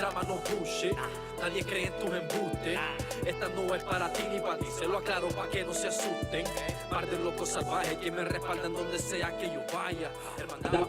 drama, no bullshit. Nadie cree en tus embustes. Esta no es para ti ni para ti, se lo aclaro para que no se asusten. Par de locos salvajes que me respaldan donde sea que yo vaya. Hermandad,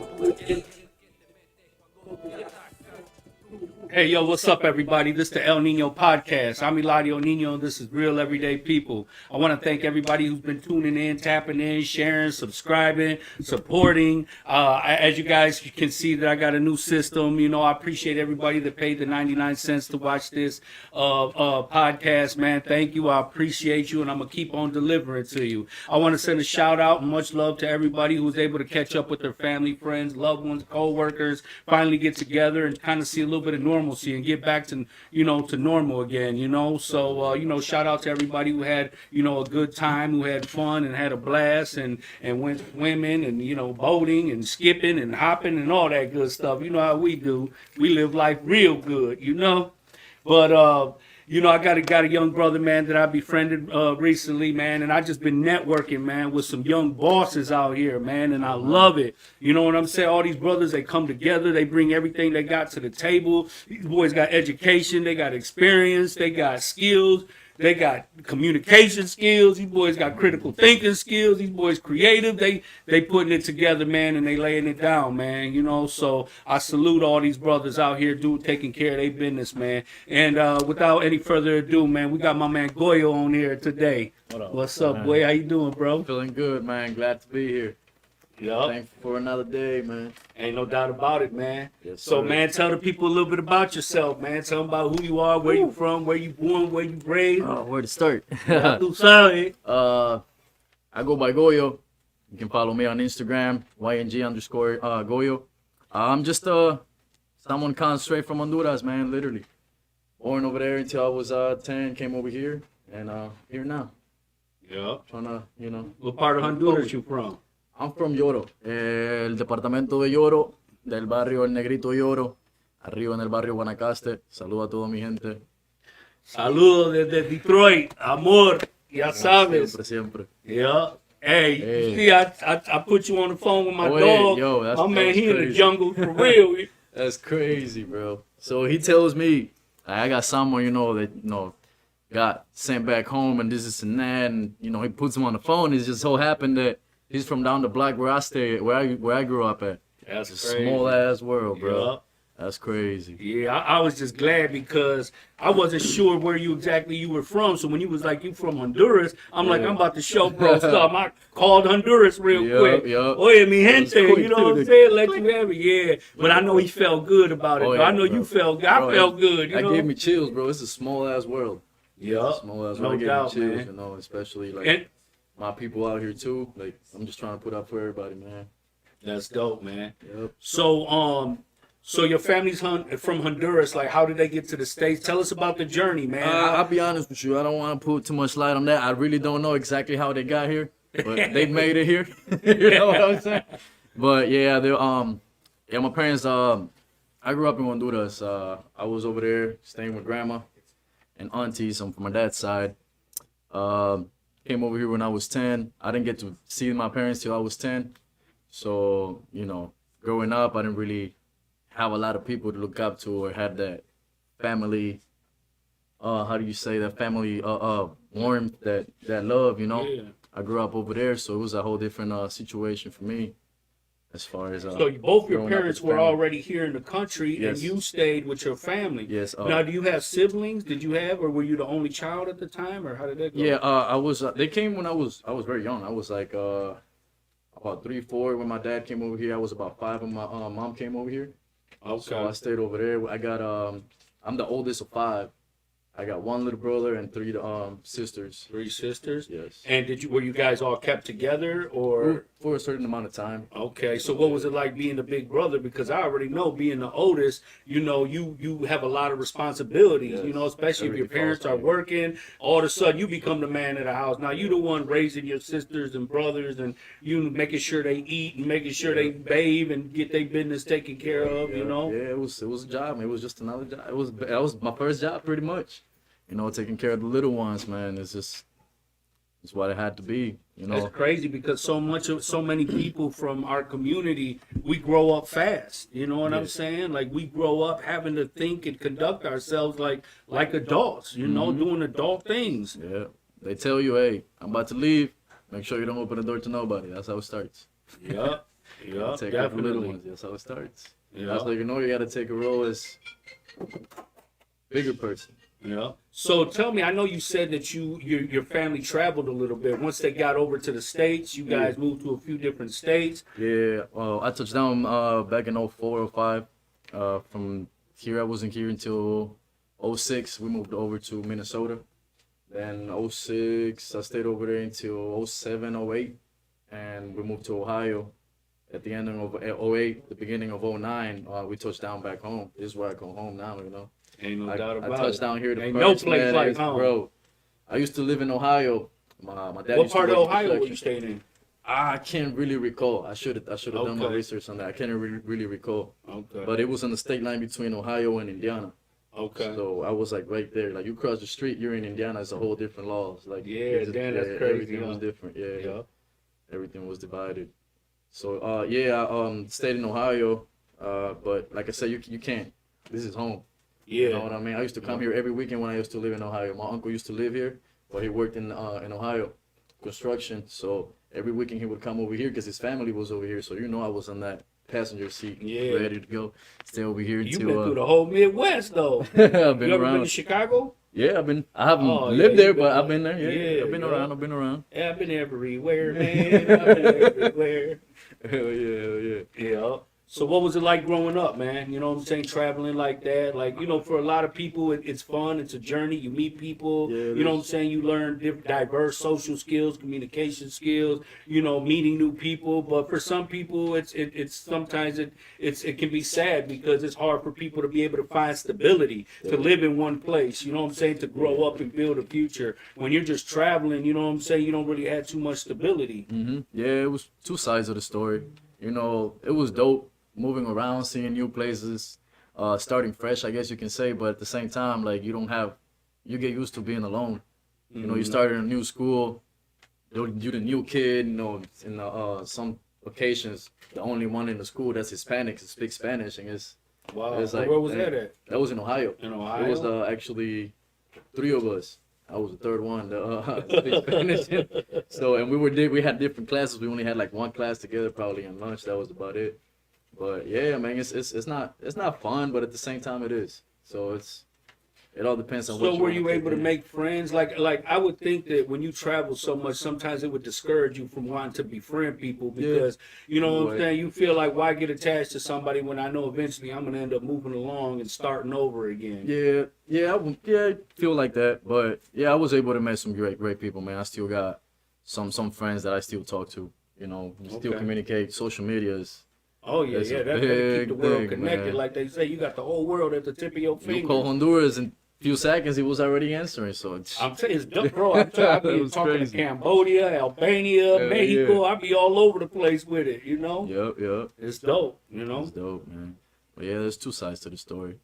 Hey, yo, what's up, everybody? This is the El Nino podcast. I'm Eladio Nino, and this is Real Everyday People. I want to thank everybody who's been tuning in, tapping in, sharing, subscribing, supporting. As you guys can see that I got a new system. You know, I appreciate everybody that paid the 99 cents to watch this podcast, man. Thank you. I appreciate you, and I'm going to keep on delivering to you. I want to send a shout out and much love to everybody who was able to catch up with their family, friends, loved ones, co-workers, finally get together and kind of see a little bit of normalcy and get back to, to normal again, So, shout out to everybody who had, a good time, who had fun and had a blast and went swimming and, boating and skipping and hopping and all that good stuff. You know how we do. We live life real good, But, I got a young brother, man, that I befriended recently, man, and I just been networking, man, with some young bosses out here, man, and I love it. You know what I'm saying? All these brothers, they come together, they bring everything they got to the table. These boys got education, they got experience, they got skills. They got communication skills. These boys got critical thinking skills. These boys creative. They putting it together, man, and they laying it down, man. So I salute all these brothers out here, taking care of their business, man. And without any further ado, man, we got my man Goyyo on here today. What's up, boy? How you doing, bro? Feeling good, man. Glad to be here. Yeah. Thankful for another day, man. Ain't no doubt about it, man. Yes, so, sir. man, tell the people a little bit about yourself, man. Tell them about who you are, where you from, where you born, where you raised. Where to start? I I go by Goyyo. You can follow me on Instagram, YNG_Goyyo. I'm just someone come straight from Honduras, man, literally. Born over there until I was 10, came over here, and here now. Yeah. Trying to, What part of Honduras you from? I'm from Lloro, el departamento de Lloro, del barrio El Negrito Lloro, arriba en el barrio Guanacaste. Saludo a toda mi gente. Saludos desde Detroit, amor, ya sabes. Siempre. Yeah. Hey, Hey. you see, I put you on the phone with my Wait, dog. yo, that's- my man, that's he in the crazy. jungle for real. That's crazy, bro. So he tells me, I got someone, that, got sent back home and this and that, and, he puts him on the phone. It just so happened that he's from down the block where I stay, where I grew up at. That's It's a crazy. small ass world, bro. Yeah. That's crazy. Yeah, I was just glad because I wasn't sure where you were from. So when you was like, you from Honduras, I'm like, Yeah. I'm about to show bro stuff. I called Honduras real quick. Yup. Oye, mi gente, quick, you know what I'm too. saying? Let you have it, yeah. But I know he felt good about it. Oh, though. I yeah, know bro. you felt good. I Bro, felt good, That know? gave me chills, bro. It's a small ass world. Yeah, Small ass no world. It gave doubt, me chills, man. especially like And my people out here too. Like I'm just trying to put up for everybody, man. that's dope, man. Yep. So your family's from Honduras. Like, how did they get to the States? Tell us about the journey, man. I'll be honest with you. I don't want to put too much light on that. I really don't know exactly how they got here, but they made it here. You know what I'm saying? But yeah, my parents. I grew up in Honduras. I was over there staying with grandma and aunties from my dad's side. Came over here when I was 10. I didn't get to see my parents till I was 10. So growing up, I didn't really have a lot of people to look up to or have that family how do you say that family warmth, that love, Yeah. I grew up over there, so it was a whole different situation for me as far as So both your growing up parents with were family. already here in the country, and Yes. you stayed with your family. Yes. Now, do you have siblings? Did you have, or were you the only child at the time, or how did that go? Yeah, I was they came when I was very young. I was like about 3, 4 when my dad came over here. I was about 5 when my mom came over here. Okay. So I stayed over there. I got I'm the oldest of 5. I got 1 little brother and 3 sisters. 3 sisters. Yes. And were you guys all kept together, or? For a certain amount of time. Okay, so what was it like being the big brother? Because I already know, being the oldest, you have a lot of responsibilities, Yes. Especially if your Everything parents falls are on you. working. All of a sudden, you become the man of the house. Now, you the one raising your sisters and brothers, and you making sure they eat and making sure they bathe and get their business taken care of, Yeah, it was a job. It was just another job. That was my first job, pretty much. Taking care of the little ones, man. It's just It's what it had to be, you know. That's crazy because so many people from our community, we grow up fast. You know what I'm saying? Like we grow up having to think and conduct ourselves like adults. You know, doing adult things. Yeah. They tell you, hey, I'm about to leave. Make sure you don't open the door to nobody. That's how it starts. Yep. Yep. Take care of the little Definitely. ones. That's how it starts. Yeah. That's how you know you got to take a role as bigger person. Yeah. So tell me, I know you said that your family traveled a little bit. Once they got over to the States, you guys moved to a few different states. Yeah. I touched down back in 04, 05. From here, I wasn't here until 06. We moved over to Minnesota. Then 06, I stayed over there until 07, 08. And we moved to Ohio. At the end of 08, the beginning of 09, we touched down back home. This is where I come home now, you know. Ain't no doubt about it. I touched down here. Ain't no place like home. Bro, I used to live in Ohio. My dad. What used to part of work Ohio were you construction. staying in? I can't really recall. I should have done my Okay. research on that. I can't really recall. Okay. But it was on the state line between Ohio and Indiana. Okay. So I was like right there. Like you cross the street, you're in Indiana. It's a whole different laws. Like Yeah, damn, that's crazy, Everything was huh? different. Yeah, Yeah. everything was divided. So I stayed in Ohio. But like I said, you can't. This is home. Yeah. You know what I mean? I used to come here every weekend when I used to live in Ohio. My uncle used to live here, but he worked in Ohio, construction. So every weekend he would come over here because his family was over here. So you know I was on that passenger seat, Yeah. ready to go, stay over here You've until. been through the whole Midwest though. I've been You ever been around. to Chicago? Yeah, I haven't Oh, lived yeah, there, you but been- I've been there. Yeah, yeah, I've been yeah. around. I've been around. Yeah, I've been everywhere, man. I've been everywhere. Hell yeah. Yeah. So what was it like growing up, man? You know what I'm saying? Traveling like that. Like, you know, for a lot of people, it's fun. It's a journey. You meet people. Yeah, it you know what I'm is. saying? You learn diverse social skills, communication skills, you know, meeting new people. But for some people, it's sometimes it can be sad because it's hard for people to be able to find stability, to live in one place. You know what I'm saying? To grow up and build a future. When you're just traveling, you know what I'm saying? You don't really have too much stability. Yeah, it was two sides of the story. You know, it was dope moving around, seeing new places, starting fresh, I guess you can say. But at the same time, like you get used to being alone. You know, you start in a new school, you're the new kid. You know, in some occasions, the only one in the school that's Hispanic to speak Spanish, and Wow. it's like, Where was dang. that at? that was in Ohio. In Ohio? It was actually 3 of us. I was the third one to speak Spanish. So, and we had different classes. We only had like one class together, probably in lunch. That was about it. But yeah, man, it's not fun, but at the same time it is. So it all depends on. So what were wanna you take able to in. make friends? Like I would think that when you travel so much, sometimes it would discourage you from wanting to befriend people because you know what I'm Right. saying. You feel like why get attached to somebody when I know eventually I'm gonna end up moving along and starting over again. Yeah, I feel like that. But yeah, I was able to meet some great people, man. I still got some friends that I still talk to. You know, still Okay. communicate. Social media is. Oh yeah, It's a yeah. That's gotta keep big the world thing, connected. man. Like they say, you got the whole world at the tip of your You finger. call Honduras in a few seconds, he was already answering. So it's. I'm saying, it's dope, bro. I'm telling That you, I've been was talking crazy. to Cambodia, Albania, Hell Mexico. yeah. I be all over the place with it. You know, Yep. it's dope. You know. It's dope, man. But yeah, there's two sides to the story.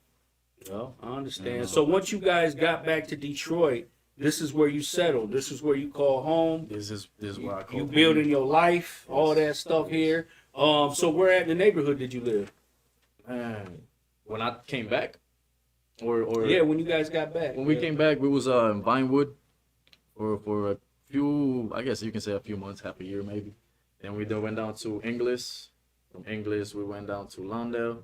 Yeah, I understand. Yeah. So once you guys got back to Detroit, this is where you settled. This is where you call home. This is what I call You home. building your life, all that stuff here. So where at in the neighborhood did you live? Man, when I came back, or Yeah, when you guys got back. when we Yeah. came back, we was in Vinewood for a few, I guess you can say a few months, half a year maybe. Then we went down to Inglis. From Inglis, we went down to Lawndale,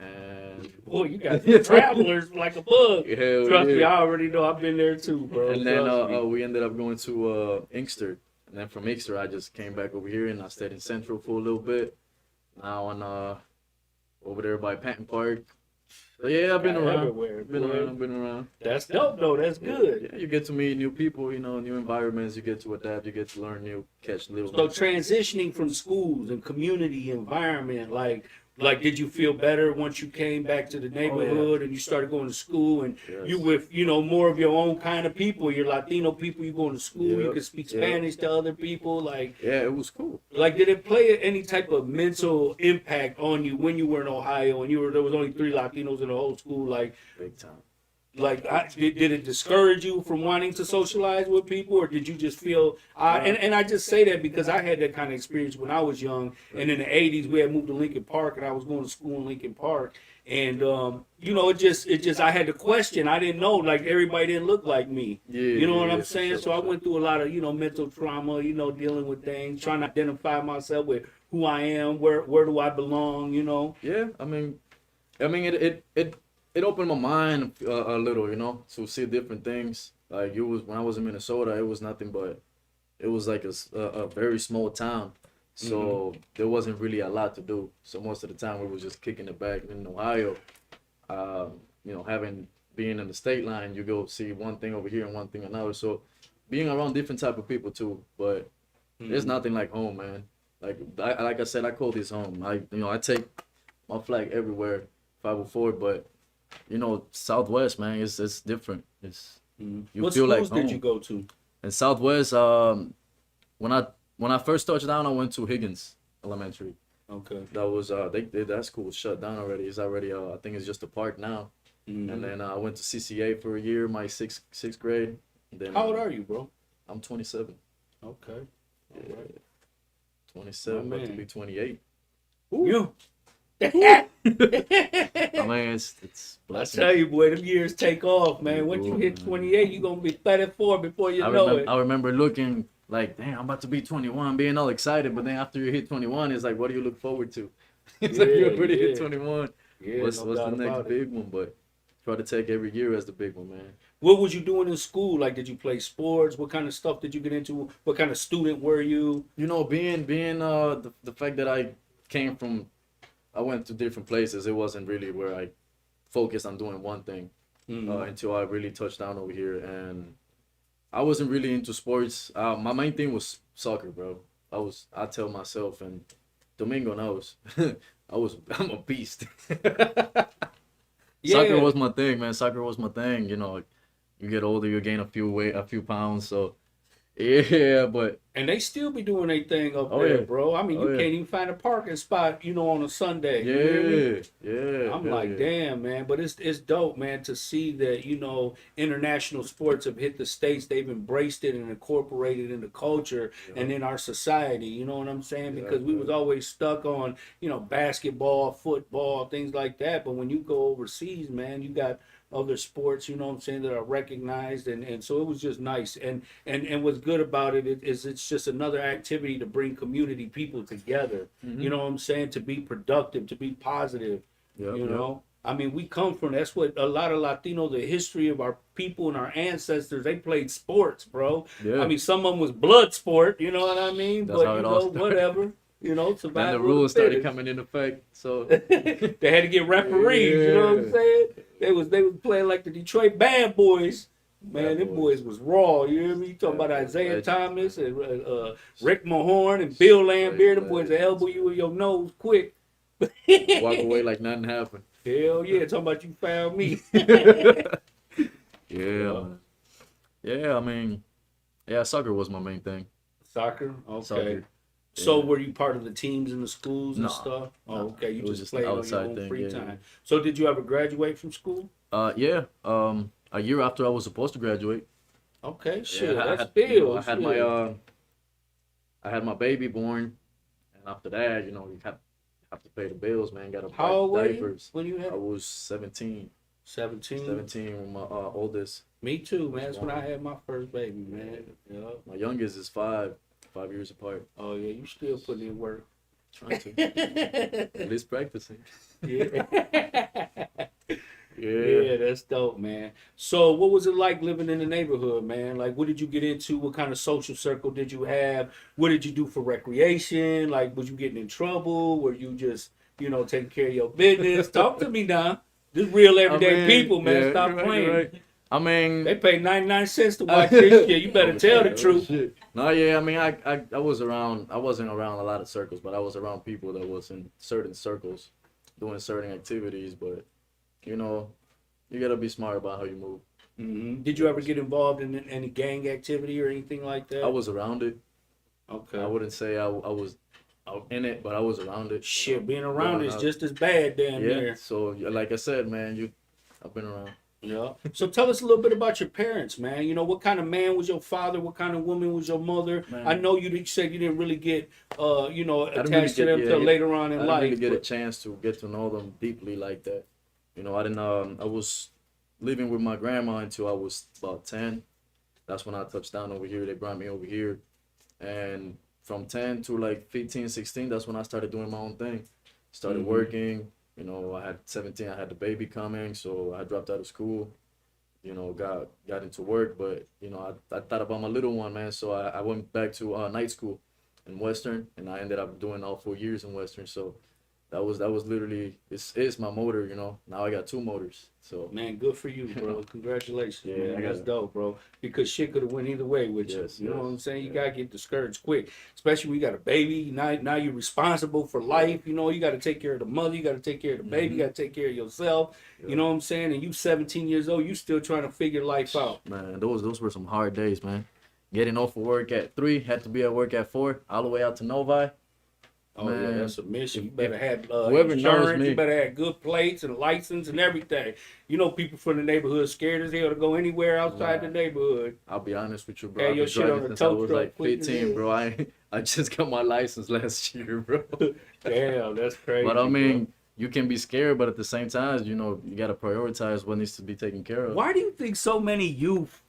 and Boy, you guys are travelers like a bug. hell Trust me, yeah. I already know. I've been there too, bro. And then Trust me. we ended up going to Inkster. And then from Inkster, I just came back over here and I stayed in Central for a little bit. Now on over there by Patton Park. So yeah, I've been around. Everywhere, boy. Been around. That's dope, though. That's good. Yeah, you get to meet new people, you know, new environments. You get to adapt. You get to learn new, catch little. So transitioning from schools and community environment, like did you feel better once you came back to the neighborhood and you started going to school and Yes. you with, you know, more of your own kind of people, your Latino people, you going to school, you Yep. can speak Yep. Spanish to other people, like Yeah, it was cool. did it play any type of mental impact on you when you were in Ohio and there was only 3 Latinos in the whole school, like Big time. like, did it discourage you from wanting to socialize with people, or did you just feel? And I just say that because I had that kind of experience when I was young, and in the '80s we had moved to Lincoln Park, and I was going to school in Lincoln Park, and you know, it just I had to question. I didn't know, like everybody didn't look like me. Yeah, You know what I'm for saying? sure, So I for sure. went through a lot of mental trauma, dealing with things, trying to identify myself with who I am, where do I belong, Yeah, it opened my mind a little, to see different things. Like it was when I was in Minnesota, it was nothing but it was like a very small town, so there wasn't really a lot to do. So most of the time we was just kicking it back in Ohio. Having being in the state line, you go see one thing over here and one thing another. So being around different type of people too, but there's nothing like home, man. Like I said, I call this home. I take my flag everywhere, 504, but Southwest, man, it's different. You What feel like schools did home. you go to? In Southwest, when I first touched down, I went to Higgins Elementary. Okay. That was that school was shut down already. It's already I think it's just a park now. And then I went to CCA for a year, my sixth grade. Then How old are you, bro? I'm 27. Okay. Yeah, All right. 27, My about to man. be 28. You. I mean, it's I blessing. tell you, boy, them years take off, man. Once you Ooh, hit man. 28, you're gonna be 34 before you know it. I remember looking like, damn, I'm about to be 21, being all excited. But then after you hit 21, it's like, what do you look forward to? It's like you Yeah, already hit yeah. 21. Yeah, What's no the doubt next about it. big one? But try to take every year as the big one, man. What was you doing in school? Like, did you play sports? What kind of stuff did you get into? What kind of student were you? Being the fact that I went to different places. It wasn't really where I focused on doing one thing until I really touched down over here. And I wasn't really into sports. My main thing was soccer, bro. I tell myself, and Domingo knows, I'm a beast. Yeah. Soccer was my thing, man. Soccer was my thing. You get older, you gain a few pounds. So yeah, but And they still be doing their thing up Oh, there, yeah. bro. I mean, Oh, you yeah. can't even find a parking spot, on a Sunday. You hear me? yeah. I'm hell like, yeah. damn, man. But it's dope, man, to see that, international sports have hit the States. They've embraced it and incorporated into culture and in our society. You know what I'm saying? Yeah, Because we was always stuck on, basketball, football, things like that. But when you go overseas, man, you got other sports, that are recognized. And so it was just nice. And what's good about it is it's just another activity to bring community people together. You know what I'm saying? To be productive, to be positive. Yep, You yep. know, I mean, we come from that's what a lot of Latino, the history of our people and our ancestors, they played sports, bro. Yeah. I mean, some of them was blood sport, you know what I mean? That's But how it all started. whatever, Then survival the of rules started fittest. coming into effect. So They had to get referees, you know what I'm Yeah. saying? They was playing like the Detroit Bad Boys. Man, Bad them boys was raw. You hear me? You talking Bad about Boys, Isaiah legends, Thomas and Rick Mahorn and Bill Lambier. Them boys will legends, elbow you in your nose quick. walk away like nothing happened. Hell yeah, talking about you found me. Yeah. Yeah, I mean, yeah, soccer was my main thing. Soccer? Okay. Soccer. So Yeah. were you part of the teams in the schools and No, stuff? Oh, no. okay. You It was just just an played on your outside own thing, free yeah, time. yeah. So did you ever graduate from school? Yeah. A year after I was supposed to graduate. Okay, shit. I That's had, still. I had I had my baby born, and after that, you have to pay the bills, man. Got to How buy old were you diapers. when you I had was 17. 17? 17 with my oldest. Me too, man. That's when I had my first baby, man. Yeah. My youngest is 5 years apart. Oh yeah, you still putting in work. Trying to. At least practicing. Yeah. Yeah. Yeah, that's dope, man. So, what was it like living in the neighborhood, man? Like, what did you get into? What kind of social circle did you have? What did you do for recreation? Like, was you getting in trouble? Were you just, taking care of your business? Talk to me now. This real everyday people, man. yeah, Stop you're right, playing. you're right. I mean, They pay 99 cents to watch this shit. You better tell the truth. No, yeah, I mean, I was around. I wasn't around a lot of circles, but I was around people that was in certain circles, doing certain activities. But you gotta be smart about how you move. Did you ever get involved in any gang activity or anything like that? I was around it. Okay. I wouldn't say I was out in it, but I was around it. Shit, being around Going is out. just as bad, damn Yeah. near. So like I said, man, I've been around. Yeah. So tell us a little bit about your parents, man. You know, what kind of man was your father? What kind of woman was your mother? Man. I know said you didn't really get, Didn't attached to them until later on in I life. didn't really get a chance to get to know them deeply like that. You know, I didn't. I was living with my grandma until I was about 10. That's when I touched down over here. They brought me over here, and from 10 to like 15, 16, that's when I started doing my own thing. Started working. You know, I had 17. I had the baby coming, so I dropped out of school. You know, got into work, but you know, I thought about my little one, man. So I went back to night school in Western, and I ended up doing all 4 years in Western. So that was literally it's my motor. You know, now I got 2 motors. So Man, good for you, bro. Congratulations, Yeah, man. That's yeah. dope, bro. Because shit could have went either way with Yes, you. You know yes, what I'm saying? You yeah. gotta get discouraged quick, especially when you got a baby. Now you're responsible for life. You know, you got to take care of the mother. You got to take care of the baby. You got to take care of yourself. You know what I'm saying? And you 17 years old, you still trying to figure life out. Man, those were some hard days, man. Getting off of work at 3, had to be at work at 4, all the way out to Novi. Oh yeah, Man, that's a mission. You better have whoever knows insurance. me- You better have good plates and license and everything. You know, people from the neighborhood scared as hell to go anywhere outside the neighborhood. I'll be honest with you, bro. Hey, I've your been shit on driving the since I tow was truck, like quick as 15, hell. bro. I just got my license last year, bro. Damn, that's crazy. But I bro. mean, you can be scared, but at the same time, you know, you gotta prioritize what needs to be taken care of. Why do you think so many youth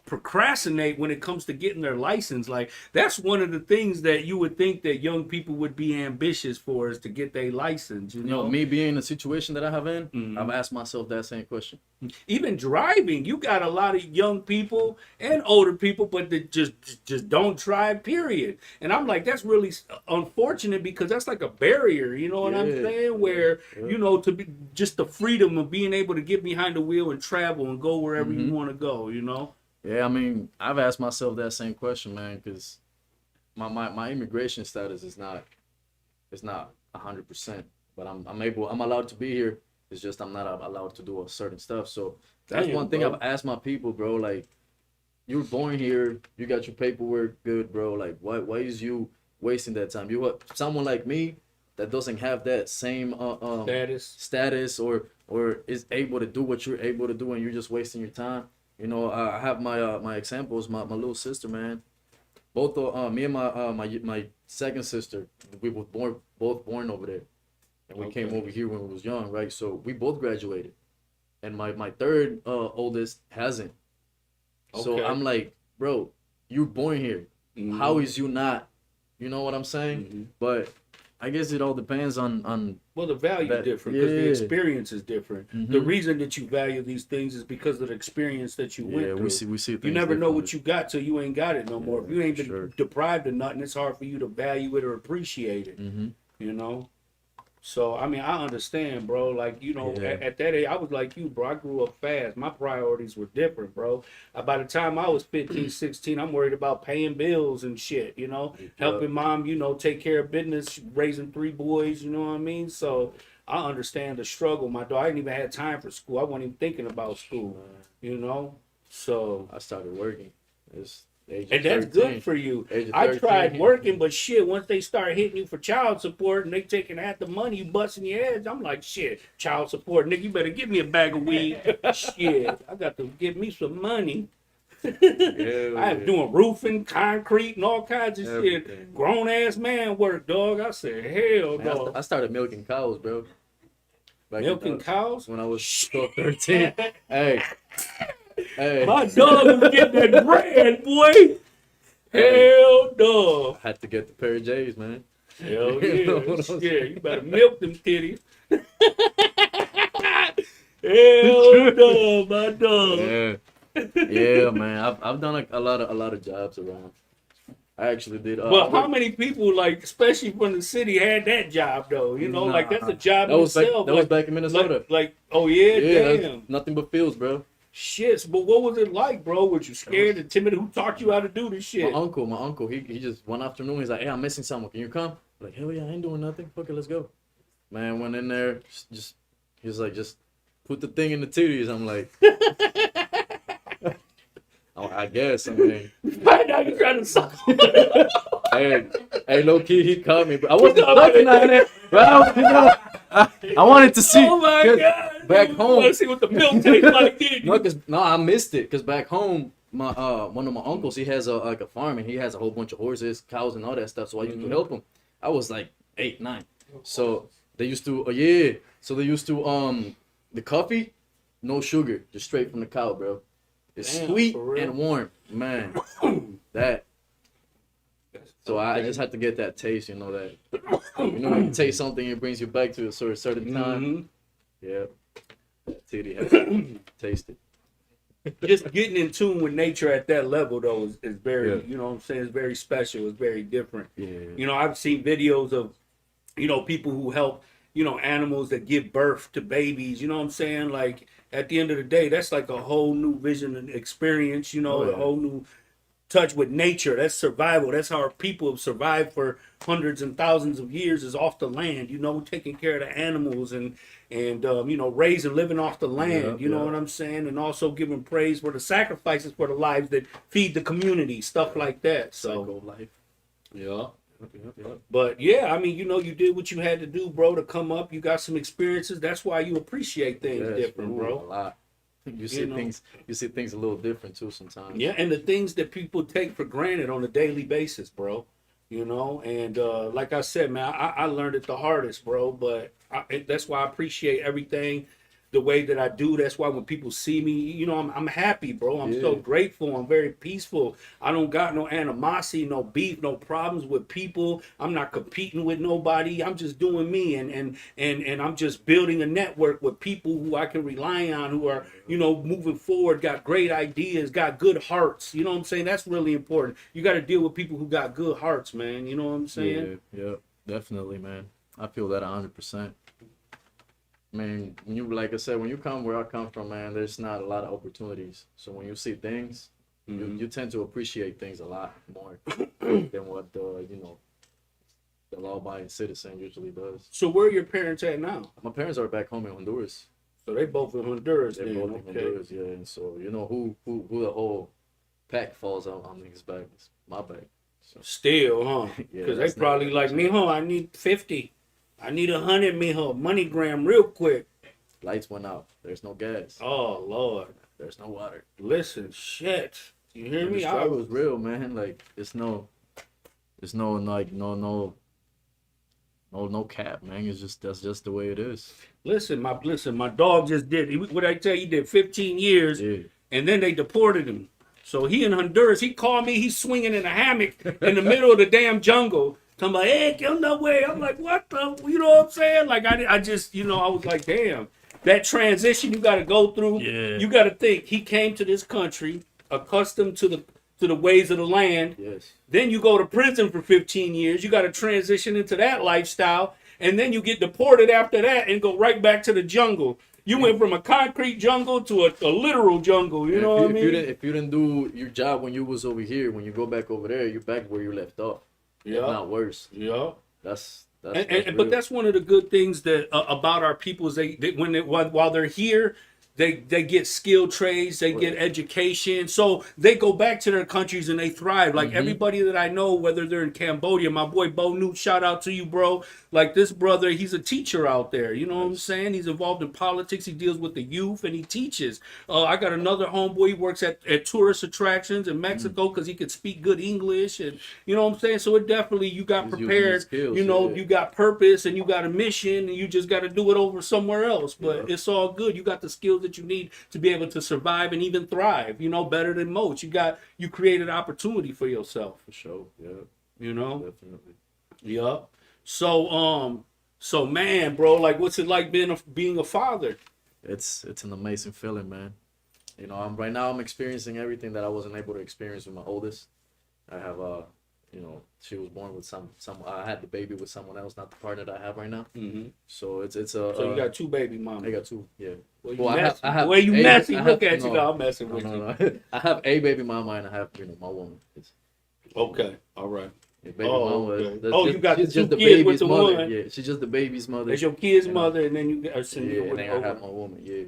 procrastinate when it comes to getting their license? Like, that's one of the things that you would think that young people would be ambitious for, is to get their license. You You know, know, me being in the situation that I have in, Mhm. I've asked myself that same question. even driving, you got a lot of young people and older people, but that just don't drive. Period. And I'm like, that's really unfortunate, because that's like a barrier. You know what I'm Yeah, saying? Where yeah. you know, to be just the freedom of being able to get behind the wheel and travel and go wherever you want to go. You know. Yeah, I mean, I've asked myself that same question, man, because my immigration status is not 100%, but I'm allowed to be here. It's just I'm not allowed to do a certain stuff. So that's Damn, one thing bro. I've asked my people, bro. Like, you're born here, you got your paperwork good, bro. Like, why is you wasting that time? You what? Someone like me that doesn't have that same status or is able to do what you're able to do, and you're just wasting your time. You know, I have my examples. My little sister, man. Both me and my second sister, we were both born over there, and we came over here when we was young, right? So we both graduated, and my third oldest hasn't. So Okay. I'm like, bro, you're born here. Mhm. How is you not? You know what I'm saying? But I guess it all depends on Well, the value That- is different because the yeah. experience is different. The Mhm. reason that you value these things is because of the experience that you went yeah. through. We see You things never know what differently. you got till you ain't got it no more. If Yeah, you ain't for been sure. deprived of nothing, it's hard for you to value it or appreciate it. Mhm. You know. So I mean, I understand, bro. Like, you know, Yeah. at that age, I was like you, bro. I grew up fast. My priorities were different, bro. By the time I was 15, 16, I'm worried about paying bills and shit. You know, helping mom, you know, take care of business, raising 3 boys. You know what I mean? So I understand the struggle. My dog, I didn't even have time for school. I wasn't even thinking about school. You know, so I started working. It's age of and that's 13. good for you. Age of I 13. tried working, but shit, once they start hitting you for child support and they taking half the money, you busting your head. I'm like, shit, child support, nigga, you better give me a bag of weed. Shit, I got to get me some money. Hell I was yeah. doing roofing, concrete, and all kinds of Everything. shit. Grown ass man work, dog. I said, hell, Man, dog. I started milking cows, bro. Back Milking in, cows? when I was 12, 13. Hey. My dog was getting that bread, boy. Hell, dog. I had to get the pair of J's, man. Hell You know yeah. what I'm Yeah, you better milk them titties. Hell no, my dog. Yeah. Yeah, man. I've done a lot of jobs around. I actually did. But how many people, like, especially from the city, had that job though? You know, like that's a job That in was back. itself. That was back in Minnesota. Like, oh yeah, Yeah, that's damn. nothing but fields, bro. Shit, but what was it like, bro? Was you scared and timid? Who taught you how to do this shit? My uncle, he just one afternoon he's like, hey, I'm missing someone. Can you come? I'm like, hell yeah, I ain't doing nothing. Fuck it, let's go. Man, went in there, just he was like, just put the thing in the titties. I'm like, I guess. I mean, Right now you trying to suck. hey, low key, he caught me, but I wasn't fucking on it. But I wanted to see. Oh my God. back home. Let's see what the milk tastes like. Did you? No, I missed it because back home, my one of my uncles, he has a farm and he has a whole bunch of horses, cows, and all that stuff. So I used to help him. I was like 8, 9. So they used to So they used to the coffee, no sugar, just straight from the cow, bro. It's sweet and warm, man. That. So I just had to get that taste, you know that. When you taste something, it brings you back to a certain time. Yeah. That titty has to taste it. Just getting in tune with nature at that level though is very, you know what I'm saying, it's very special, it's very different. You know, I've seen videos of, you know, people who help, you know, animals that give birth to babies, you know what I'm saying? Like at the end of the day, that's like a whole new vision and experience, you know, a whole new touch with nature. That's survival. That's how our people have survived for hundreds and thousands of years, is off the land, you know, taking care of the animals and you know, raising, living off the land, you know what I'm saying? And also giving praise for the sacrifices for the lives that feed the community, stuff like that. So, life. Yeah. But yeah, I mean, you know, you did what you had to do, bro, to come up. You got some experiences. That's why you appreciate things different, bro. A lot. You see things a little different too sometimes. Yeah, and the things that people take for granted on a daily basis, bro. You know, and like I said, man, I learned it the hardest, bro. But that's why I appreciate everything the way that I do. That's why when people see me, you know, I'm happy, bro. I'm so grateful. I'm very peaceful. I don't got no animosity, no beef, no problems with people. I'm not competing with nobody. I'm just doing me, and I'm just building a network with people who I can rely on, who are, you know, moving forward, got great ideas, got good hearts. You know what I'm saying? That's really important. You got to deal with people who got good hearts, man. You know what I'm saying? Yeah, definitely, man. I feel that 100%. Man, when you, like I said, when you come where I come from, man, there's not a lot of opportunities. So when you see things, you tend to appreciate things a lot more than what the law-abiding citizen usually does. So where are your parents at now? My parents are back home in Honduras. So they both in Honduras. They're both in Honduras, yeah. And so you know who the whole pack falls on niggas' back. It's my back. So. Still, huh? Because they probably like, mijo, I need 50. I need 100, mijo. MoneyGram real quick. Lights went out. There's no gas. Oh, Lord. There's no water. Listen, shit. You hear me? The struggle is real, man. Like, it's no cap, man. It's just, that's just the way it is. Listen, my dog just did, what I tell you, he did 15 years, and then they deported him. So he in Honduras, he called me, he's swinging in a hammock in the middle of the damn jungle. I'm like, hey, get no way. I'm like, what the, you know what I'm saying? Like, I just, you know, I was like, damn. That transition you got to go through. Yeah. You got to think, he came to this country accustomed to the ways of the land. Yes. Then you go to prison for 15 years. You got to transition into that lifestyle. And then you get deported after that and go right back to the jungle. You went from a concrete jungle to a literal jungle. You know what I mean? If you didn't do your job when you was over here, when you go back over there, you're back where you left off. Yeah, not worse. Yeah, that's but that's one of the good things that about our people is they while they're here, they get skilled trades, they get education, so they go back to their countries and they thrive. Like everybody that I know, whether they're in Cambodia, my boy Bo Newt, shout out to you, bro. Like this brother, he's a teacher out there. You know what I'm saying? He's involved in politics. He deals with the youth and he teaches. I got another homeboy. He works at tourist attractions in Mexico because he could speak good English, and you know what I'm saying. So it definitely, you got prepared. Skills, you know, you got purpose and you got a mission, and you just got to do it over somewhere else. But it's all good. You got the skills that you need to be able to survive and even thrive. You know, better than most. You created opportunity for yourself. For sure. Yeah. You know. Definitely. Yeah. So man, bro, like, what's it like being a father? It's an amazing feeling, man. You know, right now I'm experiencing everything that I wasn't able to experience with my oldest. I have you know, she was born with some. I had the baby with someone else, not the partner that I have right now. So it's a. So you got 2 baby mamas. I got 2. Yeah. Well, I have. Well, you messy. Look at you. No, I'm messing with you. No. I have a baby mama and I have, you know, my woman. Okay. All right. Yeah, baby mama. Okay. You got she's the 2 just the kids baby's with the mother. one. Yeah, she's just the baby's mother. That's your kid's mother, and then you got. And then I have my woman. Yeah.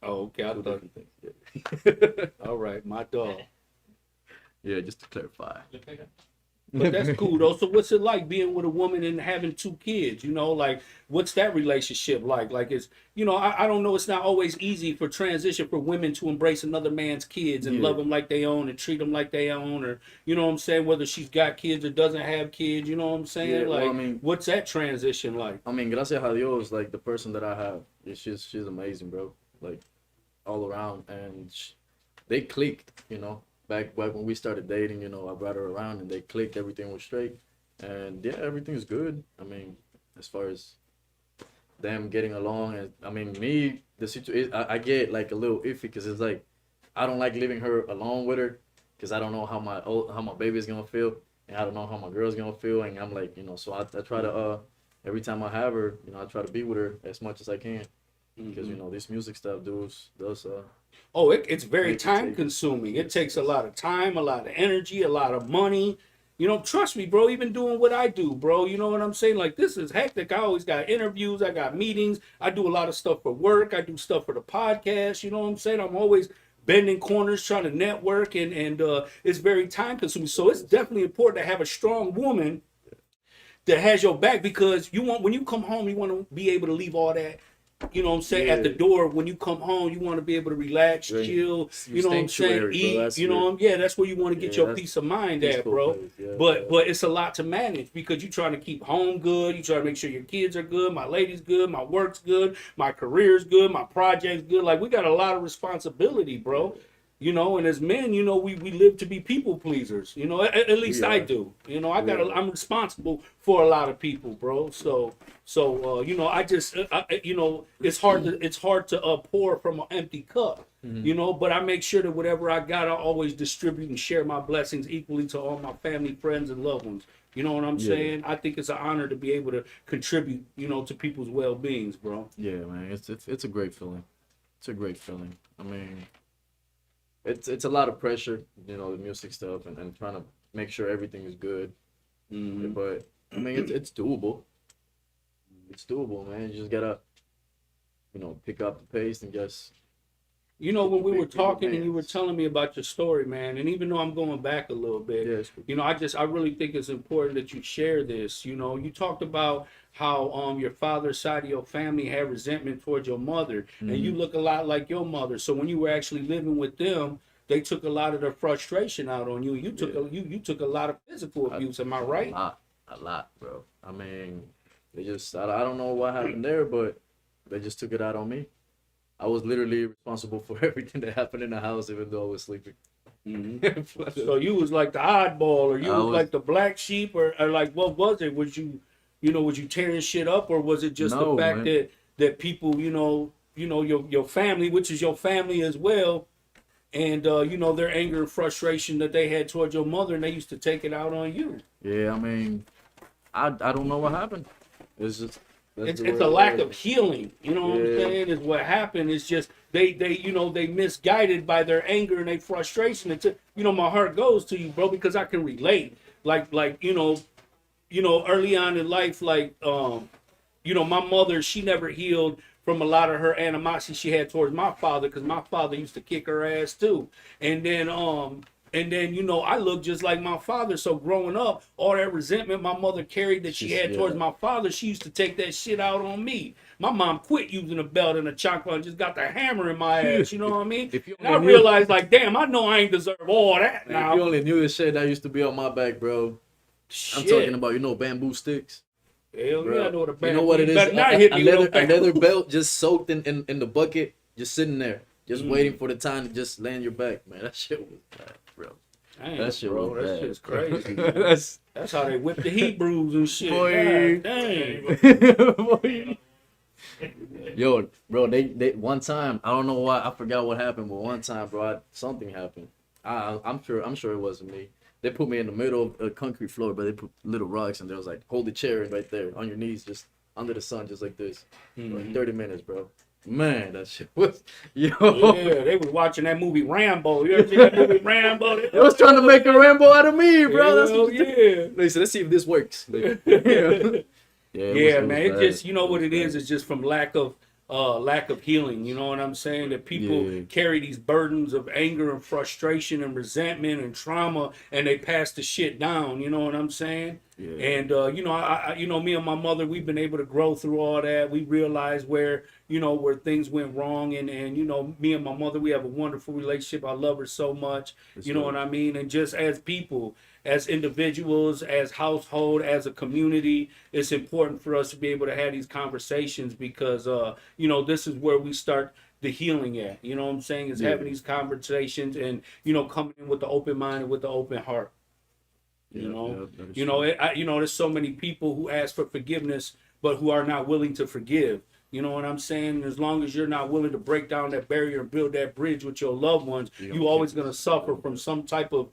Oh, okay. I thought. Yeah. All right, my dog. Yeah, just to clarify. But that's cool though. So what's it like being with a woman and having 2 kids? You know, like what's that relationship like? Like it's I don't know. It's not always easy for transition for women to embrace another man's kids and love them like they own and treat them like they own, or you know what I'm saying. Whether she's got kids or doesn't have kids, you know what I'm saying. Yeah, like, well, I mean, what's that transition like? I mean, gracias a Dios, like the person that I have, she's amazing, bro. Like all around, and they clicked, back when we started dating, I brought her around and they clicked, everything was straight. And yeah, everything's good. I mean, as far as them getting along, and I mean, me, the situation, I get like a little iffy because it's like, I don't like leaving her alone with her because I don't know how my baby's gonna feel, and I don't know how my girl's gonna feel. And I'm like, so I try to, every time I have her, I try to be with her as much as I can. Because this music stuff does it's very time consuming. It takes a lot of time, a lot of energy, a lot of money. Trust me, bro, even doing what I do, bro, you know what I'm saying? Like, this is hectic. I always got interviews, I got meetings, I do a lot of stuff for work, I do stuff for the podcast, you know what I'm saying? I'm always bending corners, trying to network, and it's very time consuming. So it's definitely important to have a strong woman that has your back, because when you come home, you want to be able to leave all that, you know what I'm saying, at the door. When you come home, you want to be able to relax, chill, you know what I'm saying, eat, that's where you want to get your peace of mind at, bro. But it's a lot to manage, because you're trying to keep home good, you try to make sure your kids are good, my lady's good, my work's good, my career's good, my project's good. Like, we got a lot of responsibility, bro. And as men, we live to be people pleasers. At least I do. I'm responsible for a lot of people, bro. So I just, it's hard to pour from an empty cup. But I make sure that whatever I got, I always distribute and share my blessings equally to all my family, friends, and loved ones. You know what I'm saying? I think it's an honor to be able to contribute, to people's well-beings, bro. Yeah, man, it's a great feeling. It's a great feeling. I mean, it's a lot of pressure, the music stuff, and trying to make sure everything is good. But I mean, it's doable. It's doable, man. You just gotta, pick up the pace and just. When we were talking and you were telling me about your story, man, and even though I'm going back a little bit, I really think it's important that you share this. You talked about how your father's side of your family had resentment towards your mother, and you look a lot like your mother. So when you were actually living with them, they took a lot of their frustration out on you. You took a lot of physical abuse. Am I right? A lot, bro. I mean, they just I don't know what happened there, but they just took it out on me. I was literally responsible for everything that happened in the house, even though I was sleeping. So you was like the oddball, or you was like the black sheep, or like, what was it? Was you tearing shit up, or was it just the fact that people, your family, which is your family as well, and their anger and frustration that they had towards your mother, and they used to take it out on you? Yeah, I mean, I don't know what happened. It's just. It's a lack of healing, you know what I'm saying, is what happened. It's just they misguided by their anger and their frustration. It's my heart goes to you, bro, because I can relate. Like early on in life, like my mother, she never healed from a lot of her animosity she had towards my father, because my father used to kick her ass too. And then I look just like my father. So growing up, all that resentment my mother carried that she had towards my father, she used to take that shit out on me. My mom quit using a belt and a chocolate and just got the hammer in my ass, you know what I mean? And I realized, like, damn, I know I ain't deserve all that now. If you only knew the shit that used to be on my back, bro. I'm talking about, bamboo sticks. Hell yeah, I know what a bamboo. You know what it is? A leather belt just soaked in the bucket, just sitting there. Just waiting for the time to just land your back, man. That shit was bad, bro. Dang, that shit was bad. That shit's crazy. That's how they whip the Hebrews and shit. Boy. God, dang. Boy. Yo, bro, they one time, I don't know why, I forgot what happened, but one time, bro, something happened. I'm sure it wasn't me. They put me in the middle of a concrete floor, but they put little rocks, and they was like, hold the chair right there on your knees, just under the sun, just like this, for 30 minutes, bro. Man, that shit was, Yeah, they was watching that movie Rambo. You ever seen that movie Rambo? They was trying to make a Rambo out of me, bro. That's what They said, let's see if this works. Man. It just, what it is. It's just from lack of lack of healing. You know what I'm saying? That people Yeah. carry these burdens of anger and frustration and resentment and trauma, and they pass the shit down. You know what I'm saying? Yeah. And you know, me and my mother, we've been able to grow through all that. We realized where where things went wrong, and me and my mother, we have a wonderful relationship. I love her so much. You know what I mean? And just as people, as individuals, as household, as a community, it's important for us to be able to have these conversations because this is where we start the healing at. You know what I'm saying? Is having these conversations and coming in with the open mind and with the open heart. There's so many people who ask for forgiveness but who are not willing to forgive. You know what I'm saying? As long as you're not willing to break down that barrier and build that bridge with your loved ones, you're always going to suffer from some type of,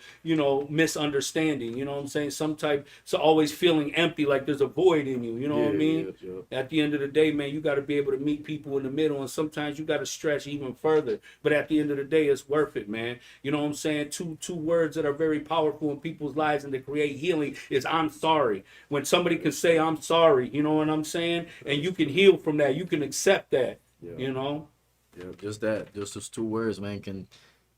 misunderstanding. You know what I'm saying? So always feeling empty, like there's a void in you. You know what I mean? At the end of the day, man, you got to be able to meet people in the middle, and sometimes you got to stretch even further. But at the end of the day, it's worth it, man. You know what I'm saying? Two words that are very powerful in people's lives and to create healing is "I'm sorry." When somebody can say "I'm sorry," you know what I'm saying, and you can heal from that. You can accept that. Yeah, just those 2 words, man, can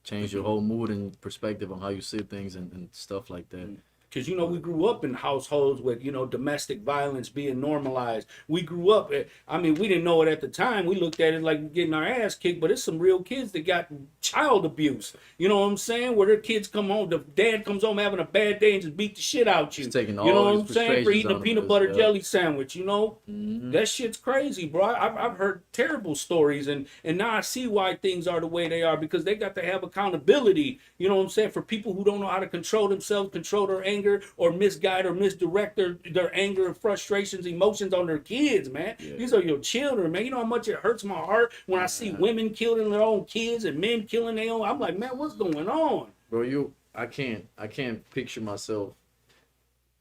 change your whole mood and perspective on how you see things and stuff like that. Because, we grew up in households with, domestic violence being normalized. We grew up, we didn't know it at the time. We looked at it like getting our ass kicked, but it's some real kids that got child abuse. You know what I'm saying? Where their kids come home, the dad comes home having a bad day and just beat the shit out you. He's taking all you know what his I'm saying? For eating a peanut butter jelly sandwich, Mm-hmm. That shit's crazy, bro. I've heard terrible stories, and now I see why things are the way they are, because they got to have accountability, you know what I'm saying, for people who don't know how to control themselves, control their anger, or misguide or misdirect their anger and frustrations, emotions on their kids, man. These are your children, man. You know how much it hurts my heart when I see women killing their own kids and men killing their own. I'm like, man, what's going on? Bro, I can't picture myself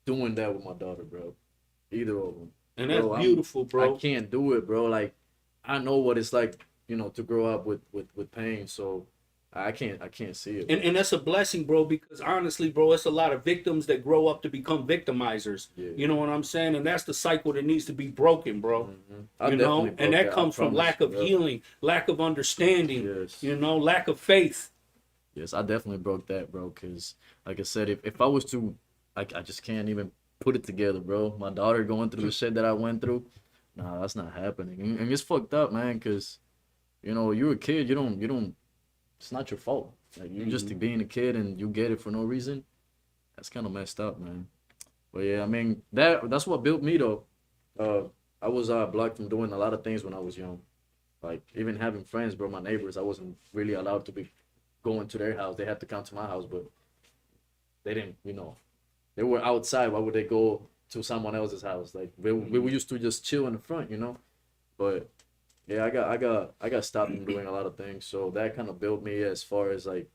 doing that with my daughter, bro. Either of them. And that's beautiful, bro. I can't do it, bro. Like, I know what it's like, to grow up with pain, so I can't see it. And that's a blessing, bro, because honestly, bro, it's a lot of victims that grow up to become victimizers. Yeah. You know what I'm saying? And that's the cycle that needs to be broken, bro. Mm-hmm. And that comes from lack of healing, lack of understanding, lack of faith. Yes, I definitely broke that, bro, because like I said, if I was to, I just can't even put it together, bro. My daughter going through the shit that I went through, nah, that's not happening. And it's fucked up, man, because, you're a kid, you don't, it's not your fault. Like, you're just being a kid and you get it for no reason. That's kind of messed up, man. But yeah, that's what built me, though. I was blocked from doing a lot of things when I was young. Like, even having friends, bro, my neighbors, I wasn't really allowed to be going to their house. They had to come to my house, but they didn't, they were outside. Why would they go to someone else's house? Like, we used to just chill in the front, But yeah, I got stopped from doing a lot of things. So that kind of built me as far as like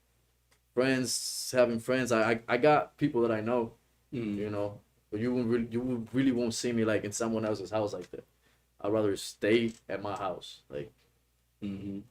having friends. I got people that I know, but you really won't see me like in someone else's house like that. I'd rather stay at my house. Like,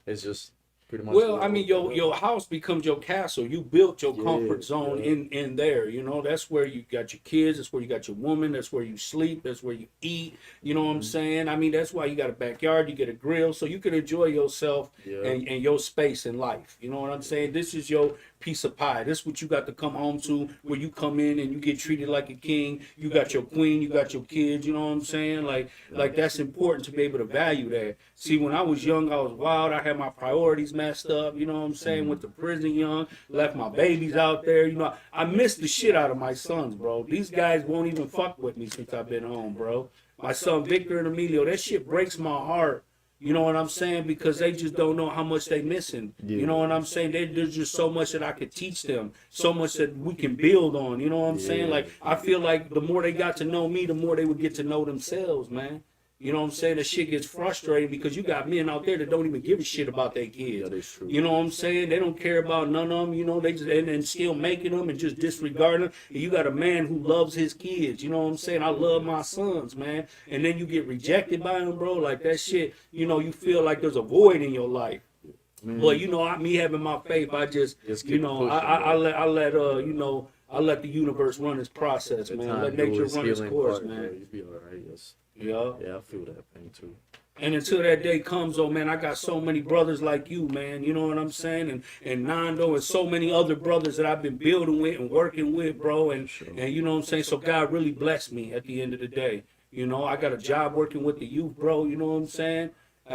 it's just pretty much. Well, your house becomes your castle. You built your comfort zone in there. That's where you got your kids. That's where you got your woman. That's where you sleep. That's where you eat. You know what I'm saying? That's why you got a backyard. You get a grill so you can enjoy yourself and your space in life. You know what I'm saying? This is your piece of pie. This is what you got to come home to, where you come in and you get treated like a king. You got your queen. You got your kids. You know what I'm saying? Like that's important to be able to value that. See, when I was young, I was wild. I had my priorities messed up. You know what I'm saying? Went to prison young. Left my babies out there. I missed the shit out of my sons, bro. These guys won't even fuck with me since I've been home, bro. My son Victor and Emilio, that shit breaks my heart. You know what I'm saying? Because they just don't know how much they missing. You know what I'm saying? There's just so much that I could teach them, so much that we can build on. You know what I'm saying? Like, I feel like the more they got to know me, the more they would get to know themselves, man. You know what I'm saying? That shit gets frustrating because you got men out there that don't even give a shit about their kids. That is true. You know what I'm saying? They don't care about none of them. They just and still making them and just disregarding them. And you got a man who loves his kids. You know what I'm saying? I love my sons, man. And then you get rejected by them, bro. Like that shit. You feel like there's a void in your life. Man. But me having my faith, I just pushing, I let the universe run its process, man. Let nature run its course, man. You'll be all right. Yes. Yeah. Yeah, I feel that pain too. And until that day comes, oh man, I got so many brothers like you, man. You know what I'm saying? And Nando and so many other brothers that I've been building with and working with, bro. And you know what I'm saying? So God really blessed me at the end of the day. You know, I got a job working with the youth, bro. You know what I'm saying?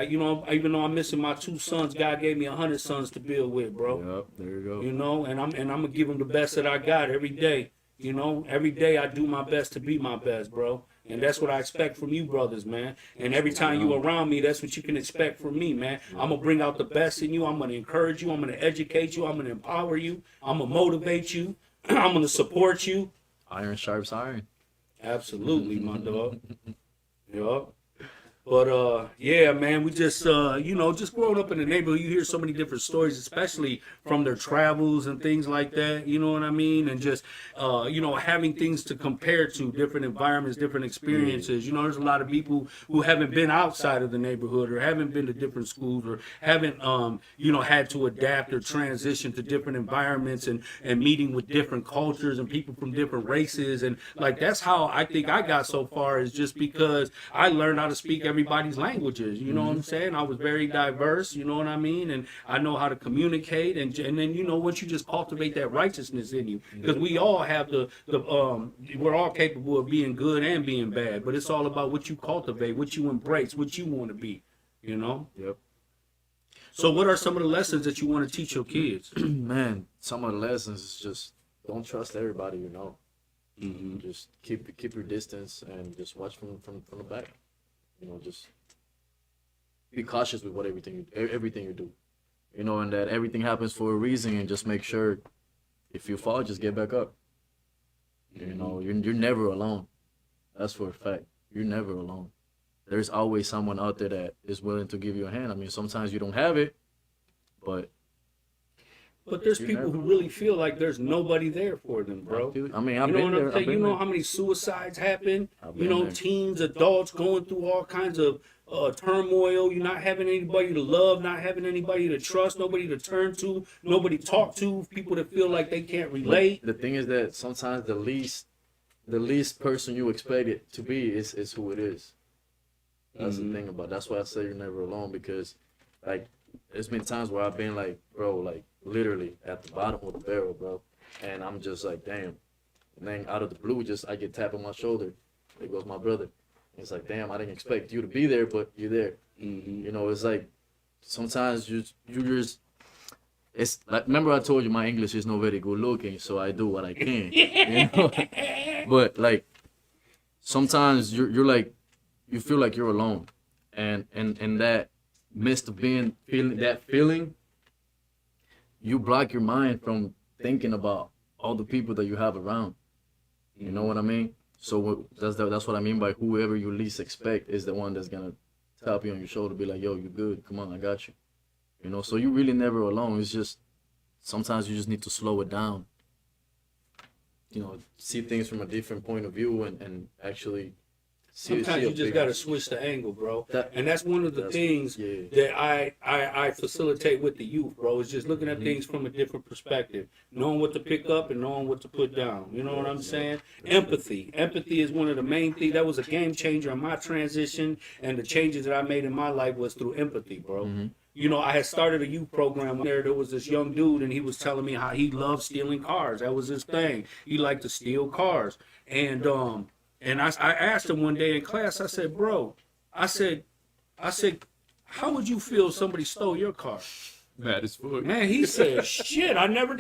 You know, even though I'm missing my 2 sons, God gave me 100 sons to build with, bro. Yep, there you go. You know, and I'm gonna give them the best that I got every day. You know, every day I do my best to be my best, bro. And that's what I expect from you brothers, man. And every time you around me, that's what you can expect from me, man. I'm going to bring out the best in you. I'm going to encourage you. I'm going to educate you. I'm going to empower you. I'm going to motivate you. I'm going to support you. Iron sharps iron. Absolutely, my dog. Yup. But, yeah, man, we just, you know, just growing up in the neighborhood, you hear so many different stories, especially from their travels and things like that, you know what I mean? And just, you know, having things to compare to, different environments, different experiences. You know, there's a lot of people who haven't been outside of the neighborhood or haven't been to different schools or haven't, you know, had to adapt or transition to different environments and meeting with different cultures and people from different races. And, like, that's how I think I got so far, is just because I learned how to speak everybody's languages, you know what I'm saying? I was very diverse, you know what I mean? And I know how to communicate, and then, you know, once you just cultivate that righteousness in you, because we all have we're all capable of being good and being bad, but it's all about what you cultivate, what you embrace, what you want to be, you know? Yep. So what are some of the lessons that you want to teach your kids? Man, some of the lessons is just don't trust everybody, you know. Mm-hmm. Just keep your distance and just watch from the back. You know, just be cautious with everything you do. You know, and that everything happens for a reason, and just make sure if you fall, just get back up. You know, you're never alone. That's for a fact. You're never alone. There's always someone out there that is willing to give you a hand. I mean, sometimes you don't have it, but there's people who really feel like there's nobody there for them, bro. I mean, I've been there. You know how many suicides happen? You know, there. teens, adults going through all kinds of turmoil. You're not having anybody to love, not having anybody to trust, nobody to turn to, nobody to talk to, people that feel like they can't relate. The thing is that sometimes the least person you expect it to be is who it is. That's the thing about it. That's why I say you're never alone, because, like, there's been times where I've been like, bro, like, literally at the bottom of the barrel, bro. And I'm just like, damn. And then out of the blue, I get tapped on my shoulder. There goes my brother. And it's like, damn, I didn't expect you to be there, but you're there. Mm-hmm. You know, it's like, sometimes you just, it's like, remember I told you my English is not very good looking, so I do what I can. You know? But, like, sometimes you're like, you feel like you're alone. And that midst of feeling that feeling, you block your mind from thinking about all the people that you have around. You know what I mean? So that's what I mean by whoever you least expect is the one that's gonna tap you on your shoulder, be like, yo, you good, come on, I got you. You know, so you really never alone. It's just sometimes you just need to slow it down. You know, see things from a different point of view and actually sometimes you just got to switch the angle, bro. And that's one of the things that I facilitate with the youth, bro, is just looking at things from a different perspective, knowing what to pick up and knowing what to put down. You know what I'm saying? Empathy. Empathy is one of the main things. That was a game changer in my transition, and the changes that I made in my life was through empathy, bro. You know, I had started a youth program there. There was this young dude, and he was telling me how he loved stealing cars. That was his thing. He liked to steal cars. And I asked him one day in class, I said, bro, I said, how would you feel if somebody stole your car? Mad as fuck. Man, he said, shit, I never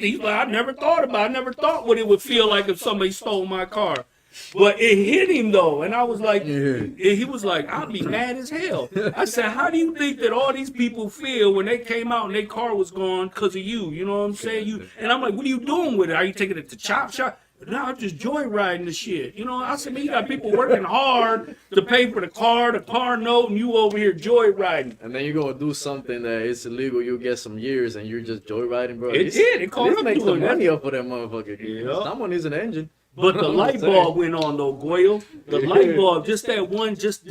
thought what it would feel like if somebody stole my car. But it hit him though, and I was like, he was like, I'd be mad as hell. I said, how do you think that all these people feel when they came out and their car was gone because of you? You know what I'm saying? And I'm like, what are you doing with it? Are you taking it to Chop Shop? No, I'm just joyriding the shit. You know, I said, man, you got people working hard to pay for the car note, and you over here joyriding. And then you're going to do something that is illegal, you'll get some years, and you're just joyriding, bro. It called up makes some that. money up for that motherfucker. Yeah. Someone needs an engine. But the light bulb went on though, Goyyo. The light bulb, just that one, just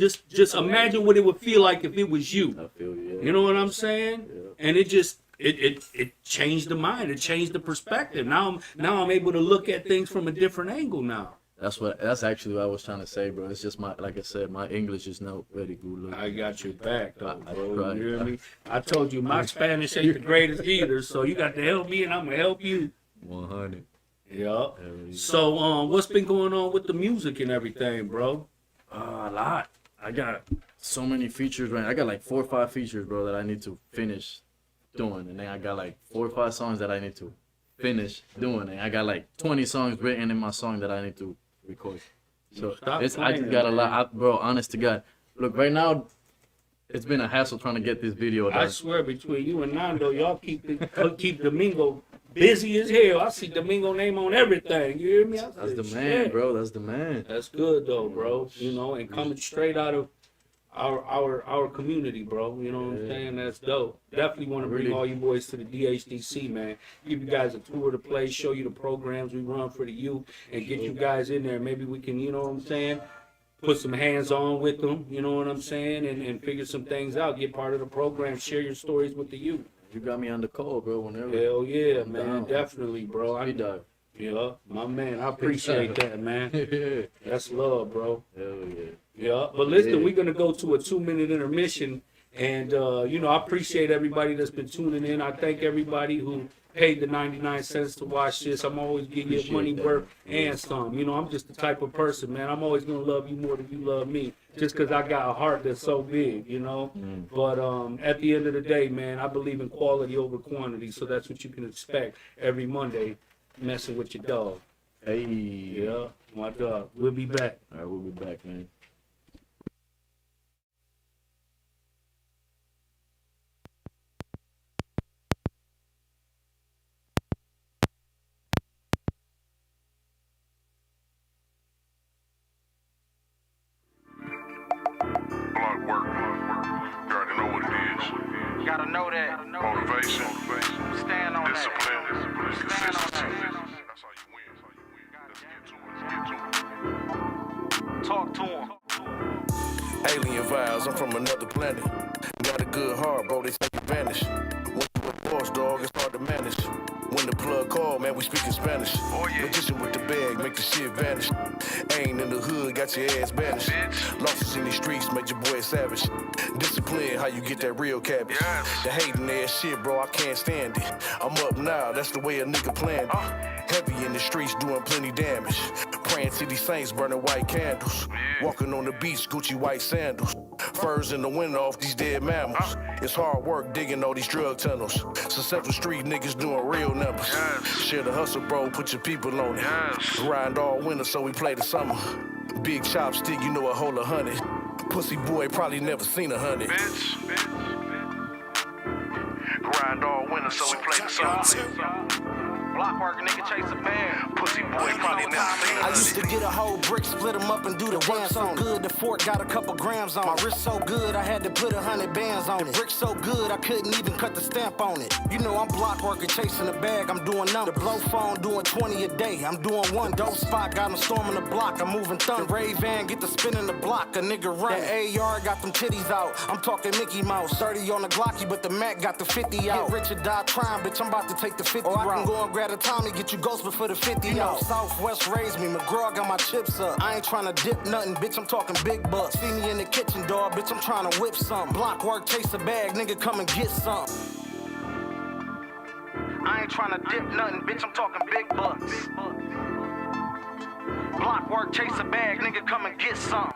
imagine what it would feel like if it was you. I feel you. Yeah. You know what I'm saying? Yeah. And it just it changed the mind. It changed the perspective. Now I'm able to look at things from a different angle now. That's actually what I was trying to say, bro. It's just like I said, my English is not very good. Look. I got your back, though, I bro. tried. You hear me? I told you my Spanish ain't the greatest either, so you got to help me, and I'm gonna help you. 100. Yeah. So, what's been going on with the music and everything, bro? A lot. I got so many features, right? I got like 4 or 5 features, bro, that I need to finish doing, and then I got like 4 or 5 songs that I need to finish doing, and I got like 20 songs written in my song that I need to record. So I just got a lot, bro. Honest to God, look, right now, it's been a hassle trying to get this video done. I swear, between you and Nando, y'all keep Domingo busy as hell. I see Domingo name on everything. You hear me? That's the man, bro. That's the man. That's good though, bro. You know, and coming straight out of our community, bro. You know what I'm saying? That's dope. Definitely want to bring all you boys to the DHDC, man. Give you guys a tour of the place, show you the programs we run for the youth, and get you guys in there. Maybe we can, you know what I'm saying, put some hands on with them, you know what I'm saying, and figure some things out. Get part of the program, share your stories with the youth. You got me on the call, bro, whenever. Hell yeah, man. Definitely, bro. Yeah, my man. I appreciate that, man. That's love, bro. Hell yeah. Yeah, but listen, we're going to go to a 2-minute intermission. And, you know, I appreciate everybody that's been tuning in. I thank everybody who paid the 99 cents to watch this. I'm always giving you money worth and some. You know, I'm just the type of person, man. I'm always going to love you more than you love me just because I got a heart that's so big, you know. But at the end of the day, man, I believe in quality over quantity. So that's what you can expect every Monday, messing with your dog. Hey. Yeah, my dog. We'll be back. All right, we'll be back, man. Block work. You already know what it is. Gotta know that. Motivation. Stand on Discipline. Stand on Consistency. That's how you win. Let's get to it. Talk to him. Alien vibes, I'm from another planet. Got a good heart, bro, they take advantage. When you a boss, dog, it's hard to manage. When the plug call, man, we speaking Spanish. Magician with the bag, make the shit vanish. Ain't in the hood, got your ass banished. Losses in the streets, made your boy savage. Discipline, how you get that real cabbage. The hating ass shit, bro, I can't stand it. I'm up now, that's the way a nigga planned it. Heavy in the streets, doing plenty damage. Praying to these saints, burning white candles. Walking on the beach, Gucci white sandals. Furs in the winter off these dead mammals. It's hard work digging all these drug tunnels. Successful street niggas doing real numbers. Share the hustle, bro, put your people on it. Grind all winter, so we play the summer. Big chopstick, you know a whole 100. Pussy boy probably never seen 100. Grind all winter, so we play the summer. Block work, nigga chase a bag. Pussy boy probably never seen I 100. used to get a whole brick, split them up and do the dance so good. The fork got a couple grams on it. My wrist so good, I had to put 100 bands on it. The brick so good, I couldn't even cut the stamp on it. You know I'm block working, chasing the bag, I'm doing numbers. The blow phone, doing 20 a day. I'm doing one dope spot, got them storming the block, I'm moving thunder. The Ray Van get the spin in the block, a nigga run. That AR got them titties out, I'm talking Mickey Mouse. 30 on the Glocky, but the Mac got the 50 out. Hit Richard die trying, bitch, I'm about to take the 50 or I can go and grab a Tommy, get you ghost before the 50 out. Southwest raised me, McGraw got my chips up. I ain't tryna dip nothing, bitch, I'm talking big bucks. See me in the kitchen, dog, bitch, I'm tryna whip something. Block work, chase a bag, nigga, come and get some. I ain't tryna dip nothing, bitch, I'm talking big bucks. Block work, chase a bag, nigga, come and get some.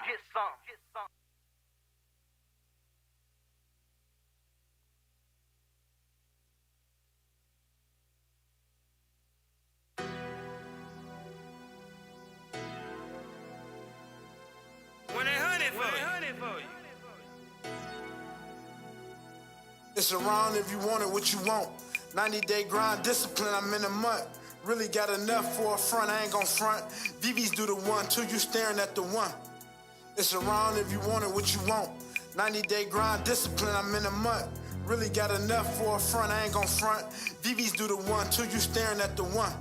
It's around if you want it, what you want. 90-day grind, discipline, I'm in a month. Really got enough for a front, I ain't gon' front. VVs do the 1, 2, you staring at the 1. It's around if you want it, what you want. 90-day grind, discipline, I'm in a month. Really got enough for a front, I ain't gon' front. VVs do the 1, 2, you staring at the 1.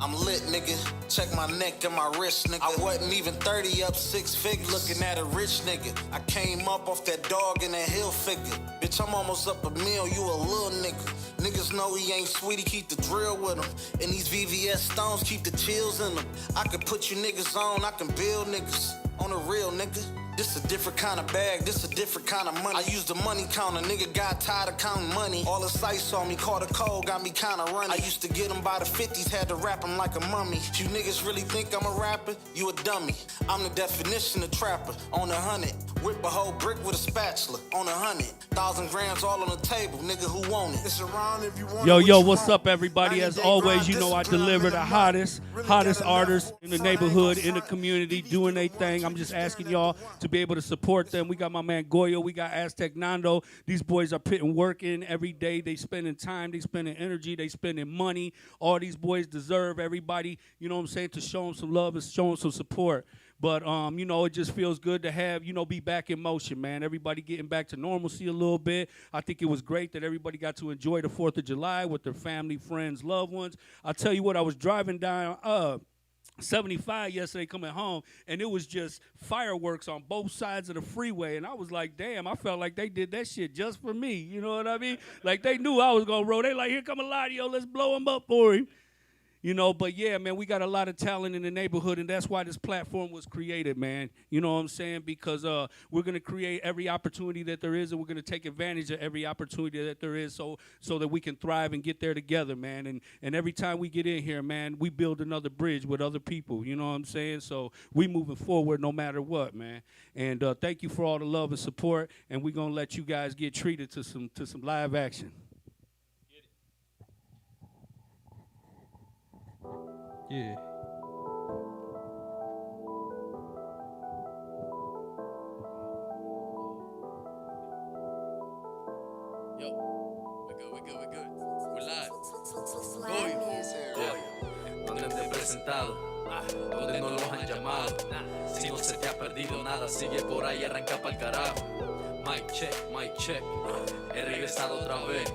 I'm lit, nigga. Check my neck and my wrist, nigga. I wasn't even 30 up 6 figures. Looking at a rich nigga. I came up off that dog and that hill figure. Bitch, I'm almost up a meal, you a little nigga. Niggas know he ain't sweet, he keep the drill with him. And these VVS stones keep the chills in them. I can put you niggas on, I can build niggas. On a real nigga. This a different kind of bag, this a different kind of money. I use the money counter, nigga got tired of counting money. All the sights on me, caught a cold, got me kinda running. I used to get them by the 50s, had to rap them like a mummy. You niggas really think I'm a rapper? You a dummy. I'm the definition of trapper, on 100. Whip a whole brick with a spatula, on 100. 1,000 grams all on the table, nigga, who want it? It's around if you want Yo, it, yo, what you what's want. up, everybody? As 90-day always, grind, you know I discipline, deliver I'm the in hottest Really got enough artists in the front, I ain't neighborhood, gon' in the front. community, doing their thing. I'm just asking y'all to be able to support them. We got my man Goyyo, we got Aztec Nando. These boys are putting work in every day. They spending time, they spending energy, they spending money. All these boys deserve everybody, you know what I'm saying, to show them some love and show them some support. But, you know, it just feels good to have, you know, be back in motion, man. Everybody getting back to normalcy a little bit. I think it was great that everybody got to enjoy the 4th of July with their family, friends, loved ones. I'll tell you what, I was driving down 75 yesterday coming home, and it was just fireworks on both sides of the freeway. And I was like, damn, I felt like they did that shit just for me. You know what I mean? Like, they knew I was going to roll. They like, here come Eladio, let's blow him up for him. You know, but yeah, man, we got a lot of talent in the neighborhood, and that's why this platform was created, man. You know what I'm saying? Because we're going to create every opportunity that there is, and we're going to take advantage of every opportunity that there is so that we can thrive and get there together, man. And every time we get in here, man, we build another bridge with other people. You know what I'm saying? So we moving forward no matter what, man. And thank you for all the love and support, and we're going to let you guys get treated to some live action. Yeah. Yo, we're good. We're live. Goyyo. Donde te he presentado, donde no los han llamado. Si no se te ha perdido nada, sigue por ahí, arranca pa'l carajo. Mic check, he regresado otra vez.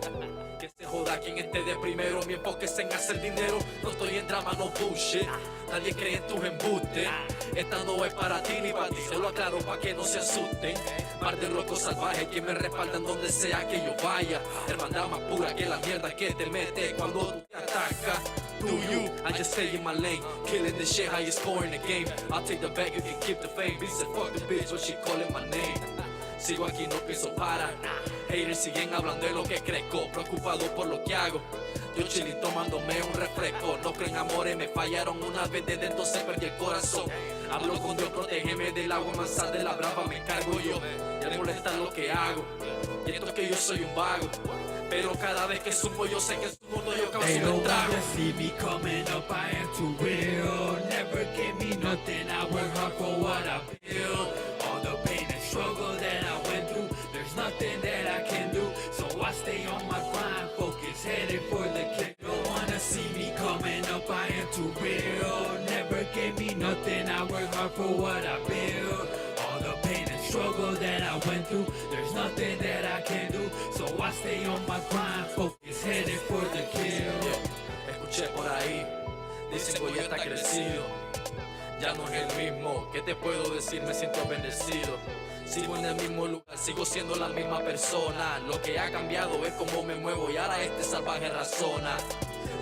Que se joda quien esté de primero, mi enfoque es en hacer dinero. No estoy en drama, no bullshit. Nadie cree en tus embustes. Esta no es para ti ni para ti, se lo aclaro pa' que no se asusten. Par de locos salvajes que me respaldan donde sea que yo vaya. Hermandad más pura que la mierda que te mete cuando tú te atacas. Do you? I just stay in my lane, killing the shit, how you scoring the game. I'll take the bag, you can keep the fame. Bitch said fuck the bitch, but she calling my name. Sigo aquí, no pienso parar. Haters siguen hablando de lo que crezco, preocupado por lo que hago. Yo chilling tomándome un refresco. No creen amores, me fallaron una vez, desde entonces perdí el corazón. Hablo con Dios, protégeme del agua mansa de la brava, me cargo yo. Ya me molesta lo que hago, y esto es que yo soy un vago. Pero cada vez que sumo yo sé que en su mundo yo causo They un don't estrago. wanna see me coming up, I am too real. Never gave me nothing, I work hard for what I build. All the pain and struggle that I went through, there's nothing that I can do. So I stay on my grind, focus, headed for the kill. Don't wanna see me coming up, I am too real. Never gave me nothing, I work hard for what I build. All the pain and struggle that I went through, there's nothing that I can do. So I stay on my grind, focus, headed for the kill. Escuché por ahí, dicen Goyyo está crecido. Ya no es el mismo, ¿qué te puedo decir? Me siento bendecido. Sigo en el mismo lugar, sigo siendo la misma persona. Lo que ha cambiado es cómo me muevo y ahora este salvaje razona.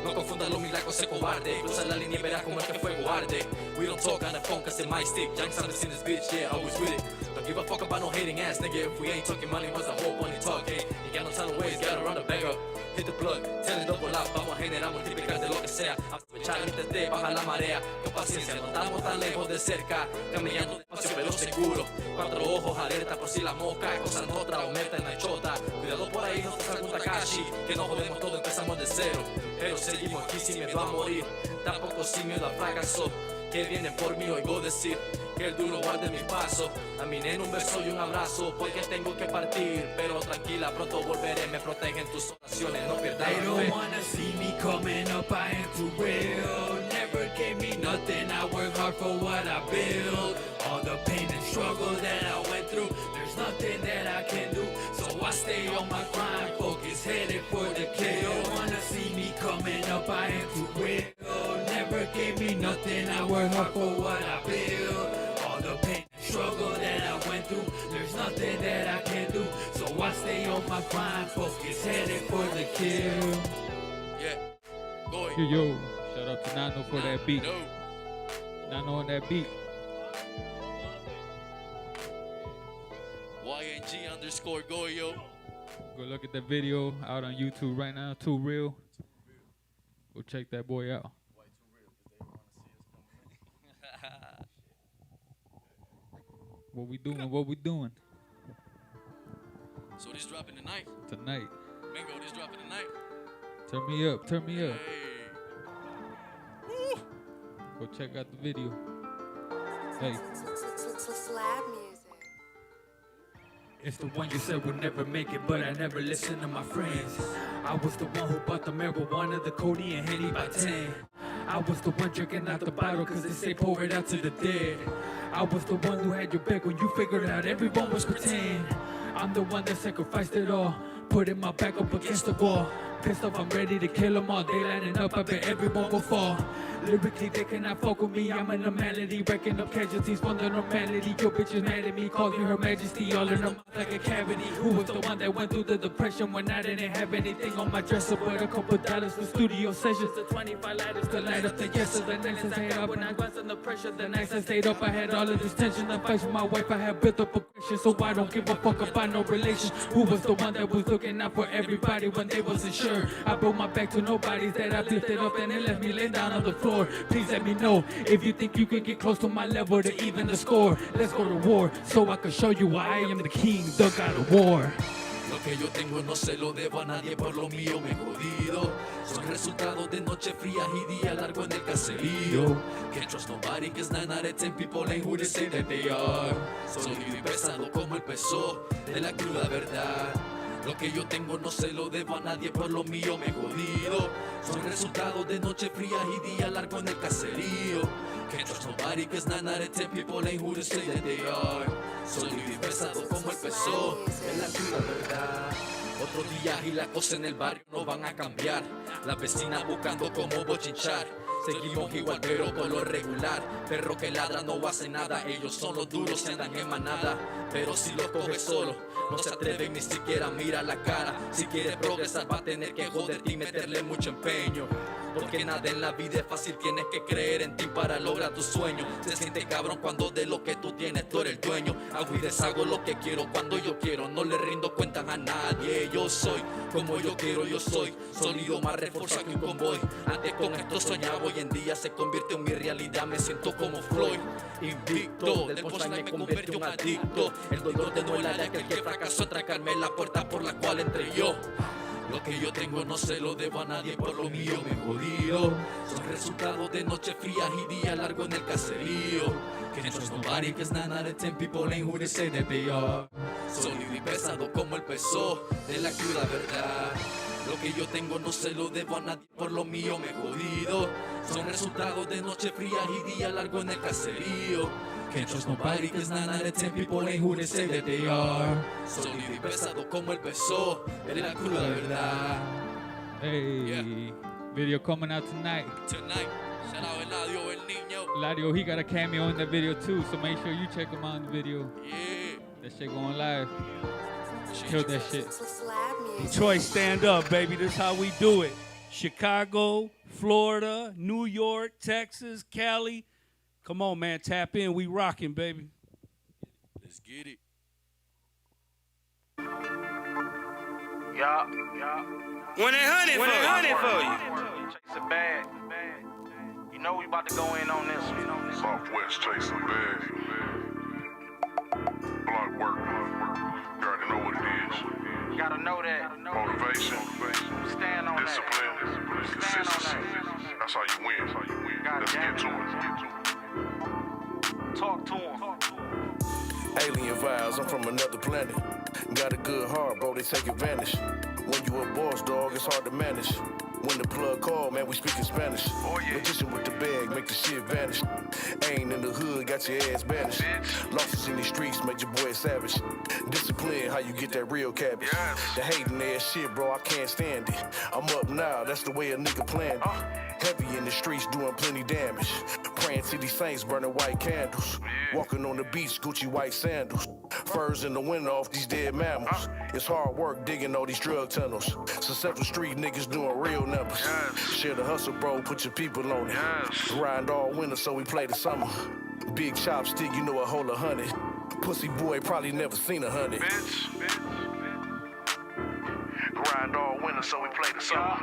No confundas los milagros, ese cobarde. Cruza la línea y verás como el que fue guarde. We don't talk on the phone cause it might stick. Young Simons in this bitch, yeah, always with it. Don't give a fuck about no hating ass nigga. If we ain't talking money, what's the whole money talking? You got no time to waste, gotta run the bag up. Hit the plug, tell it double up. Vamos a generar, multiplicar de lo que sea. Aprovechar mientras te baja la marea. Con paciencia, no estamos tan lejos de cerca. Caminando despacio pero seguro. 4 ojos alerta por si la mosca. Cosa no otra, aumenta en la chota. Cuidado por ahí, no te salga un Takashi. Que no jodemos todo, empezamos de cero. Pero seguimos aquí sin miedo a morir. Tampoco sin miedo al fracaso. Que vienen por mí, oigo decir que el duro guarde mis pasos. A mi nena un beso y un abrazo porque tengo que partir. Pero tranquila, pronto volveré, me protegen tus oraciones, no pierdas They la don't fe. wanna see me coming up, I am too real. Never gave me nothing, I work hard for what I build. All the pain and struggle that I went through, there's nothing that I can do. So I stay on my grind, focus, headed for the kill. They don't wanna see me coming up, I am too real. Never me nothing. I work hard for what I build. All the pain and struggle that I went through, there's nothing that I can do. So I stay on my grind, focus, headed for the kill. Yeah, Goyyo. Yo, shout out to Nino for that beat. Nino on that beat. YNG_Goyyo. Go look at the video out on YouTube right now. Too Real. Go check that boy out. What we doing? What we doing So this dropping tonight. tonight? Mingo, this dropping tonight. Turn me up. Turn me up. Hey. Go check out the video. Hey. Slab music. It's the one you said would never make it, but I never listened to my friends. I was the one who bought the marijuana, the Cody, and Henny by 10. I was the one drinking out the bottle, cause they say pour it out to the dead. I was the one who had your back when you figured out everyone was pretend. I'm the one that sacrificed it all, putting my back up against the wall. Pissed off, I'm ready to kill them all. They lining up, I bet everyone will fall. Lyrically, they cannot fuck with me. I'm an anomaly, wrecking up casualties from the normality. Your bitch is mad at me, calls me her majesty, all in her mouth like a cavity. Who was the one that went through the depression when I didn't have anything on my dresser but a couple dollars for studio sessions? The 25 lighters to light up the yeses. The nights I stayed up when I was under pressure. The nights I stayed up, I had all of this tension. The fights with my wife, I had built up aggression, so I don't give a fuck about no relation. Who was the one that was looking out for everybody when they wasn't sure? I broke my back to nobody's that I lifted up and it left me laying down on the floor. Please let me know if you think you can get close to my level to even the score. Let's go to war so I can show you why I am the king, the god of war. Lo que yo tengo no se lo debo a nadie, por lo mío me he jodido. Son resultados de noches frías y días largos en el caserío. Can't trust nobody, cause 9 out of 10 people ain't who they say that they are. Sólido y pesado como el peso de la cruda verdad. Lo que yo tengo no se lo debo a nadie, por lo mío me he jodido. Son resultados de noches frías y días largos en el caserío. Can't trust nobody, cause 9 out of 10 people ain't who they say that they are. Sólido y pesado como el peso es la cruda verdad. Otro día y las cosas en el barrio no van a cambiar. Las vecinas buscando cómo bochinchar. Seguimos igual pero por lo regular. Perro que ladra no hace nada. Ellos son los duros, se andan en manada. Pero si lo coges solo, no se atreven ni siquiera a mirar la cara. Si quieres progresar va a tener que joderte y meterle mucho empeño. Porque nada en la vida es fácil, tienes que creer en ti para lograr tus sueños. Se siente cabrón cuando de lo que tú tienes tú eres el dueño. Hago y deshago lo que quiero cuando yo quiero. No le rindo cuentas a nadie. Yo soy como yo quiero, yo soy sólido, más reforzado que un convoy. Antes con esto soñaba, hoy en día se convierte en mi realidad. Me siento como Floyd, invicto. Del punchline me convirtió en un adicto. El dolor de no era aquel que fracasó en tracarme la puerta por la cual entré yo. Lo que yo tengo no se lo debo a nadie, por lo mío me he jodido. Son resultados de noches frías y días largos en el caserío. Can't trust nobody, cause 9 out of 10 people ain't who they say that they are. Sólido y pesado como el peso de la cruda verdad. Lo que yo tengo no se lo debo a nadie, por lo mío me he jodido. Son resultados de noches frías y días largos en el caserío. Can't trust nobody, cause 9 out of 10 people ain't who they say that they are. Sólido y pesado como el peso de la cruda verdad. Hey. Yeah. Video coming out tonight. Tonight, shout out Eladio, El Nino. Ladio, he got a cameo in the video too, so make sure you check him out in the video. Yeah. That shit going live. Killed that shit. Slab music. Detroit, stand up, baby. This is how we do it. Chicago, Florida, New York, Texas, Cali. Come on, man. Tap in. We rocking, baby. Let's get it. Yeah. When they hunting for you. Chase a bag. You know we about to go in on this one. Southwest chasing bag. Block work. You already know what it is. You gotta know that. Motivation, Stand on discipline, that. Stand consistency. on that. That's how you win. Let's get to it. Talk to him. Alien vibes, I'm from another planet. Got a good heart, bro, they take advantage. When you a boss, dog, it's hard to manage. When the plug call, man, we speaking Spanish. Oh, yeah. Magician with the bag, make the shit vanish. Ain't in the hood, got your ass banished. Losses in the streets, made your boy savage. Discipline, how you get that real cabbage. Yes. The hating ass shit, bro, I can't stand it. I'm up now, that's the way a nigga planned it. Heavy in the streets doing plenty damage. Praying to these saints burning white candles. Walking on the beach, Gucci white sandals. Furs in the winter off these dead mammals. It's hard work digging all these drug tunnels. Successful street niggas doing real numbers. Share the hustle, bro, put your people on it. Grind all winter, so we play the summer. Big chopstick, you know a whole 100. Pussy boy probably never seen 100. Grind all winter, so we play the summer.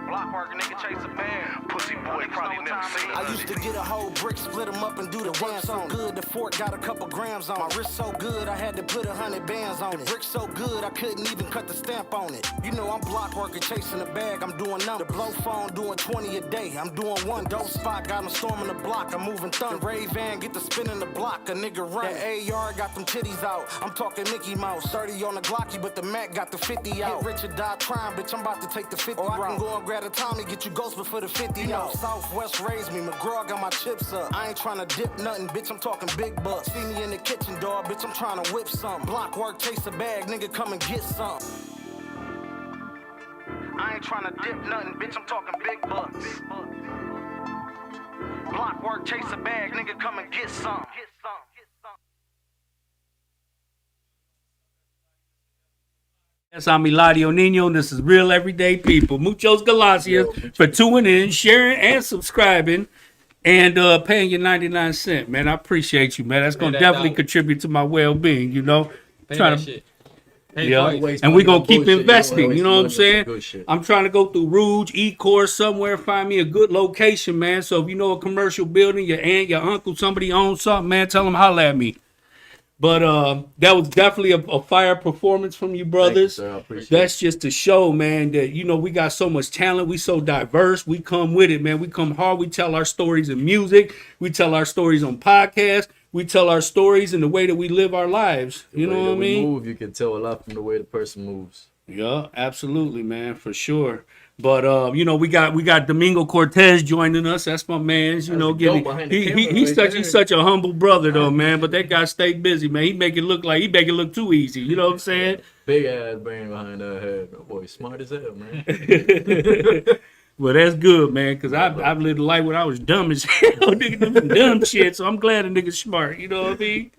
Block work, nigga chase a bag. Pussy boy probably never seen 100. I used to get a whole brick, split them up and do the dance on. Good, the fork got a couple grams on. My wrist so good, I had to put 100 bands on it. Brick so good, I couldn't even cut the stamp on it. You know I'm block working, chasing the bag, I'm doing numbers. The blow phone doing 20 a day, I'm doing one. Dope spot, got them storming the block, I'm moving thunder. Ray Van, get the spin in the block, a nigga run. That AR got them titties out, I'm talking Mickey Mouse. 30 on the Glocky, but the Mac got the 50 out. Get rich or die trying, bitch, I'm about to take the 50 I can go and grab a Tommy, get you ghost before the 50 out. Southwest raised me, McGraw got my chips up. I ain't trying to dip nothing, bitch, I'm talking big bucks. See me in the kitchen, dog, bitch, I'm trying to whip some. Block work, chase a bag, nigga, come and get some. I ain't trying to dip nothing, bitch, I'm talking big bucks. Block work, chase a bag, nigga, come and get some. Yes, I'm Eladio Nino, and this is Real Everyday People. Muchos gracias for tuning in, sharing, and subscribing, and paying your 99 cents, man. I appreciate you, man. That's going to definitely contribute to my well-being, you know. Pay that shit. Yeah, and we're going to keep investing, you know what I'm saying? I'm trying to go through Rouge, E-Course, somewhere, find me a good location, man. So if you know a commercial building, your aunt, your uncle, somebody owns something, man, tell them holla at me. But that was definitely a fire performance from you brothers. Thank you, sir. I appreciate That's just to show, man, that, you know, we got so much talent. We so diverse. We come with it, man. We come hard. We tell our stories in music. We tell our stories on podcasts. We tell our stories in the way that we live our lives. You know what I mean? Move, you can tell a lot from the way the person moves. Yeah, absolutely, man, for sure. But you know, we got Domingo Cortez joining us. That's my man. You know, he's such a humble brother though, man. But that guy stayed busy, man. He make it look too easy. You know what I'm saying? Big ass brain behind that head. That boy smart as hell, man. Well, that's good, man, because I've lived a life when I was dumb as hell, nigga, doing some dumb shit. So I'm glad a nigga's smart. You know what I mean?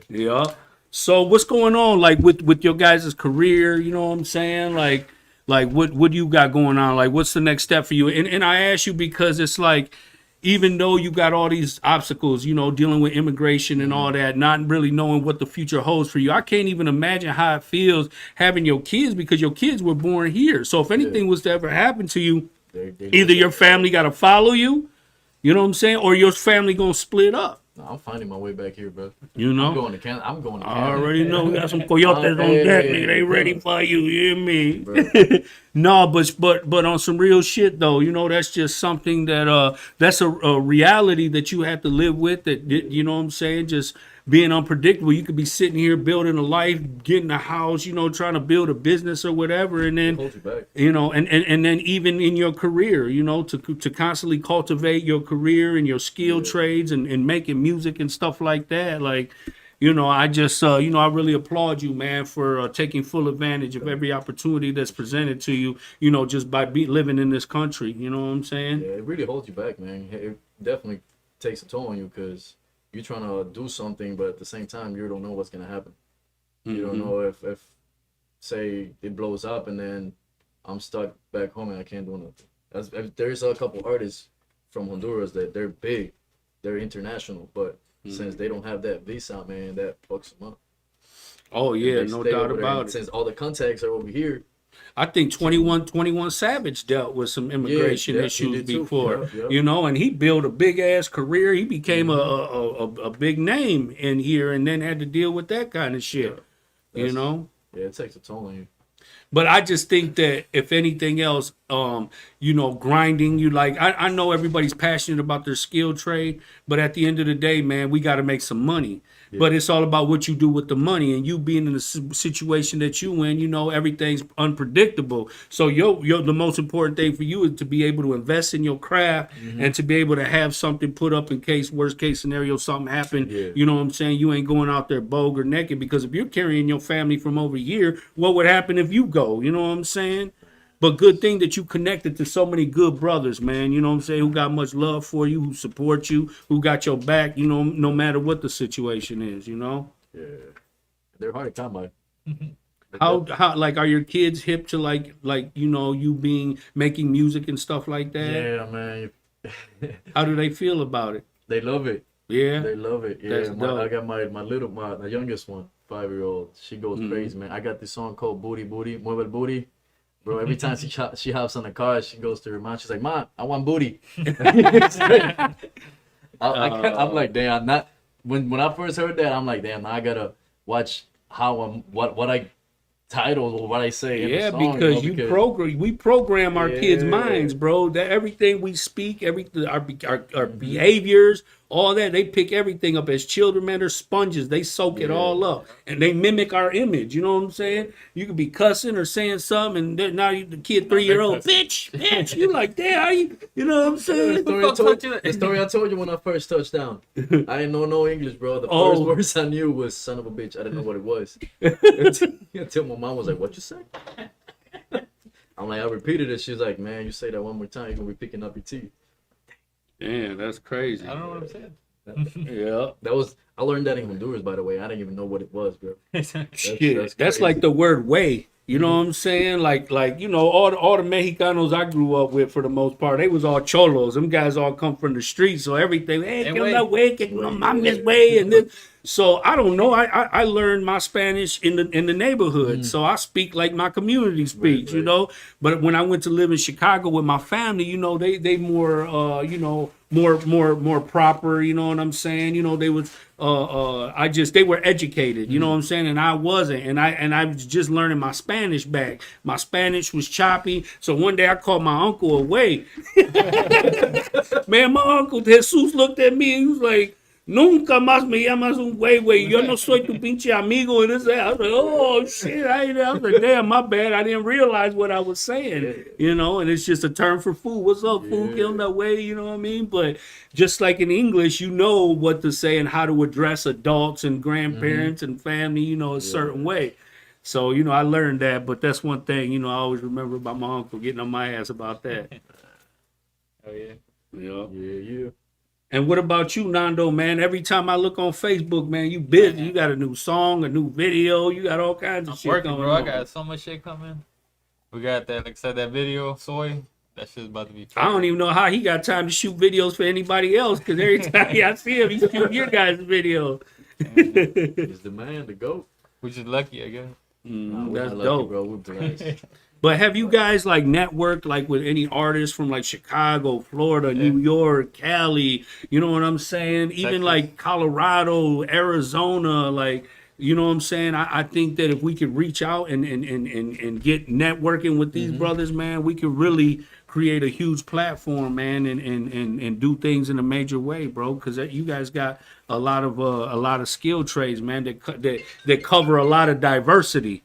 Yeah. So what's going on, like with your guys' career? You know what I'm saying? Like what do you got going on? Like, what's the next step for you? And I ask you because it's like, even though you got all these obstacles, you know, dealing with immigration and all that, not really knowing what the future holds for you, I can't even imagine how it feels having your kids, because your kids were born here. So if anything was to ever happen to you, either your family got to follow you, you know what I'm saying, or your family gonna split up. No, I'm finding my way back here, bro. You know, I'm going to Canada. I already know we got some coyotes on deck, nigga. They ready for you. You hear me? No, but on some real shit though, you know, that's just something that that's a reality that you have to live with. That, you know what I'm saying? Just being unpredictable. You could be sitting here building a life, getting a house, you know, trying to build a business or whatever, and then you know, and then even in your career, you know, to constantly cultivate your career and your skill trades and making music and stuff like that. Like, you know, I just you know, I really applaud you, man, for taking full advantage of every opportunity that's presented to you, you know, just by living in this country. You know what I'm saying? Yeah, it really holds you back, man. It definitely takes a toll on you, because you're trying to do something, but at the same time, you don't know what's going to happen. You don't know if, say, it blows up and then I'm stuck back home and I can't do nothing. There's a couple artists from Honduras that they're big, they're international, but since they don't have that visa, man, that fucks them up. Oh, yeah, no doubt about it. Since all the contacts are over here, I think 21 Savage dealt with some immigration issues before, you know, and he built a big ass career. He became a big name in here, and then had to deal with that kind of shit, you know. Yeah, it takes a toll on you. But I just think that if anything else, you know, grinding, you like, I know everybody's passionate about their skill trade, but at the end of the day, man, we got to make some money. Yeah. But it's all about what you do with the money, and you being in the situation that you in, you know, everything's unpredictable. So the most important thing for you is to be able to invest in your craft and to be able to have something put up in case, worst case scenario, something happened. Yeah. You know what I'm saying? You ain't going out there bogue or naked, because if you're carrying your family from over here, what would happen if you go? You know what I'm saying? But good thing that you connected to so many good brothers, man. You know what I'm saying? Who got much love for you, who support you, who got your back. You know, no matter what the situation is. You know. Yeah, they're hard to come by. How like are your kids hip to like you know you making music and stuff like that? Yeah, man. How do they feel about it? They love it. Yeah, they love it. Yeah, I got my youngest one, 5-year-old. She goes crazy, man. I got this song called Booty Booty, Mueve el Booty. Bro, every time she hops on the car, she goes to her mom. She's like, "Mom, I want booty." I'm like, damn. Not when I first heard that, I'm like, damn. Now I gotta watch what I title or what I say. Yeah, in the song, because we program our kids' Yeah. minds, bro. That everything we speak, everything our behaviors, all that, they pick everything up as children, man. They're sponges. They soak it all up, and they mimic our image. You know what I'm saying? You could be cussing or saying something, and now the kid 3-year-old, bitch. You like, damn, how you know what I'm saying? The story I told you when I first touched down. I didn't know no English, bro. The first words I knew was "son of a bitch." I didn't know what it was until my mom was like, "What you say?" I'm like, I repeated it. She's like, "Man, you say that one more time, you're gonna be picking up your teeth." Damn, that's crazy. I don't know what I'm saying. Yeah. I learned that in Honduras, by the way. I didn't even know what it was, bro. That's like the word way. You know what I'm saying? Like you know, all the Mexicanos I grew up with, for the most part, they was all cholos. Them guys all come from the streets, so everything. Hey, que onda, way, que I'm this way, and this. So I don't know. I learned my Spanish in the neighborhood, so I speak like my community speaks. You know, but when I went to live in Chicago with my family, you know, they more you know, more proper. You know what I'm saying? You know, they was they were educated. You know what I'm saying? And I wasn't, and I was just learning my Spanish back. My Spanish was choppy. So one day I called my uncle away. Man, my uncle Jesus looked at me and he was like, "Nunca más me llamas un güey. Yo no soy tu pinche amigo." And this, I was like, oh shit. I was like, damn, my bad. I didn't realize what I was saying. You know, and it's just a term for food. What's up, food? Get on that way. You know what I mean? But just like in English, you know what to say and how to address adults and grandparents and family, you know, a certain way. So, you know, I learned that, but that's one thing, you know, I always remember about my uncle getting on my ass about that. Oh yeah. Yeah. And what about you, Nando, man? Every time I look on Facebook, man, you busy. You got a new song, a new video. You got all kinds of shit Working, going bro. on. I got so much shit coming. We got that, like I said, that video, Soy. That shit's about to be I don't even know how he got time to shoot videos for anybody else, because every time I see him, he's shooting your guys' videos. He's the man, the GOAT. We're just lucky, I guess. That's lucky, dope. bro. We're blessed. But have you guys like networked like with any artists from like Chicago, Florida, New York, Cali? You know what I'm saying? Even Texas. like Colorado, Arizona, like, you know what I'm saying? I think that if we could reach out and get networking with these brothers, man, we could really create a huge platform, man, and do things in a major way, bro. Because you guys got a lot of skill trades, man, that cover a lot of diversity.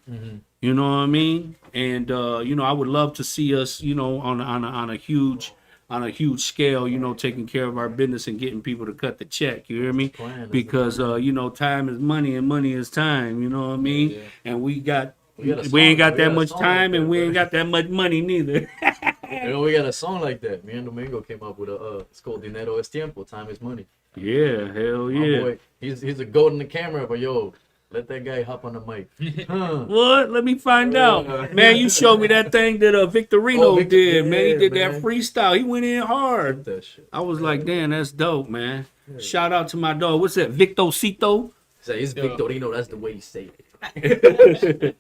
You know what I mean? And you know, I would love to see us, you know, on a huge scale, you know, taking care of our business and getting people to cut the check. You hear me? Because you know, time is money and money is time. You know what I mean? Yeah. And we ain't got that much time, and we ain't got that much money neither. You know, we got a song like that. Me and Domingo came up with it's called Dinero es Tiempo. Time is money. Yeah, hell yeah. My boy, he's a goat in the camera, but yo, let that guy hop on the mic. What? Let me find out. Man, you showed me that thing that Victorino did, man. He did that freestyle. He went in hard. That shit. I was like, damn, that's dope, man. Shout out to my dog. What's that? Victorcito? It's Victorino. That's the way you say it.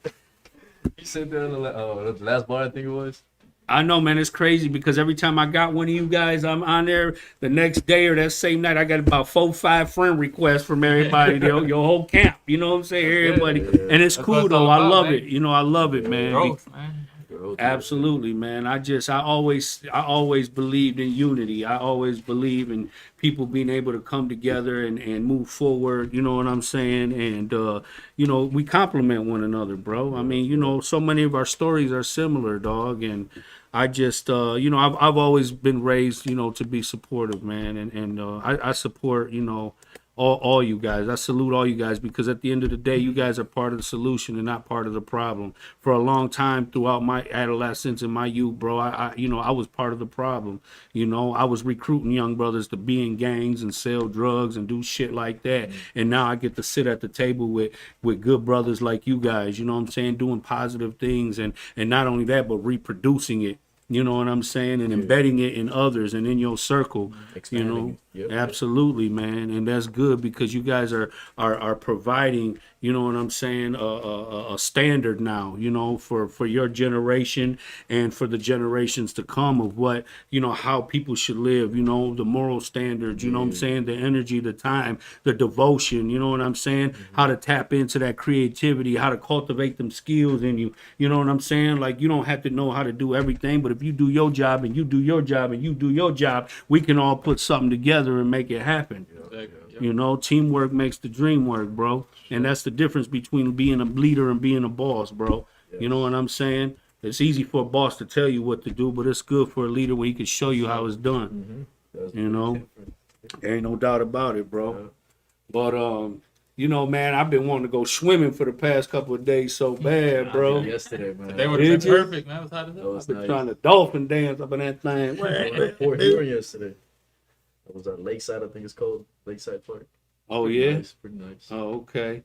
He said that on the last bar, I think it was. I know, man. It's crazy because every time I got one of you guys, I'm on there the next day or that same night. I got about 4-5 friend requests from everybody, your whole camp. You know what I'm saying? Everybody, and it's cool though. I love it. You know, I love it, man. Growth, man. Absolutely, man. I always believed in unity. I always believe in people being able to come together and move forward. You know what I'm saying? And you know, we complement one another, bro. I mean, you know, so many of our stories are similar, dog. And I just, you know, I've always been raised, you know, to be supportive, man. And I support, you know, all you guys. I salute all you guys because at the end of the day, you guys are part of the solution and not part of the problem. For a long time throughout my adolescence and my youth, bro, I was part of the problem. I was recruiting young brothers to be in gangs and sell drugs and do shit like that. And now I get to sit at the table with good brothers like you guys, you know what I'm saying, doing positive things and not only that, but reproducing it. You know what I'm saying? And embedding it in others and in your circle. Expanding it. Yep. Absolutely, man. And that's good because you guys are providing, you know what I'm saying, a standard now, for your generation and for the generations to come of what, how people should live, the moral standards, you know what I'm saying, the energy, the time, the devotion, you know what I'm saying, how to tap into that creativity, how to cultivate them skills in you, you know what I'm saying? Like, you don't have to know how to do everything, but if you do your job and you do your job and you do your job, we can all put something together and make it happen. Teamwork makes the dream work, bro. And that's the difference between being a leader and being a boss, bro. You know what I'm saying? It's easy for a boss to tell you what to do, but it's good for a leader when he can show you how it's done. There ain't no doubt about it, bro. But man, I've been wanting to go swimming for the past couple of days so bad, bro. Yesterday, man. They would have been perfect, man. It was hot as hell. I've been trying to dolphin dance up in that thing. Port Huron yesterday. That was at Lakeside, I think it's called. Lakeside Park. Oh, pretty yeah? Nice, pretty nice. Oh, okay.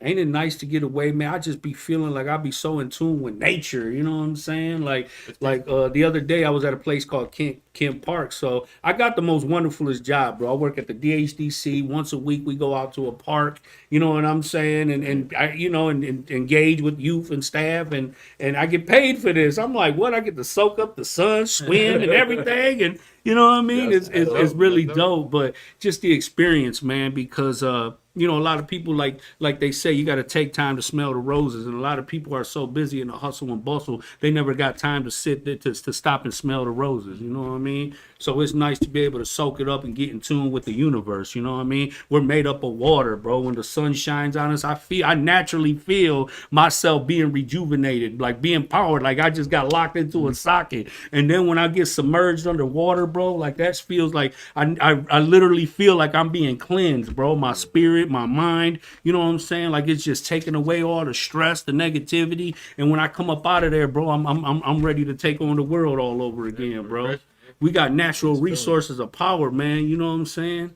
Ain't it nice to get away, man? I just be feeling like I be so in tune with nature, you know what I'm saying? Like the other day I was at a place called Kent Park. So I got the most wonderfulest job, bro. I work at the DHDC. Once a week we go out to a park, you know what I'm saying? And I, and engage with youth and staff and I get paid for this. I'm like, what? I get to soak up the sun, swim and everything and you know what I mean? It's really dope, but just the experience, man, because a lot of people like they say you got to take time to smell the roses, and a lot of people are so busy in the hustle and bustle they never got time to sit there to stop and smell the roses. You know what I mean? So it's nice to be able to soak it up and get in tune with the universe. You know what I mean? We're made up of water, bro. When the sun shines on us, I naturally feel myself being rejuvenated, like being powered, like I just got locked into a socket. And then when I get submerged underwater, bro, like that feels like I literally feel like I'm being cleansed, bro. My spirit, my mind, you know what I'm saying? Like it's just taking away all the stress, the negativity. And when I come up out of there, bro, I'm ready to take on the world all over again, bro. We got natural resources of power, man. You know what I'm saying?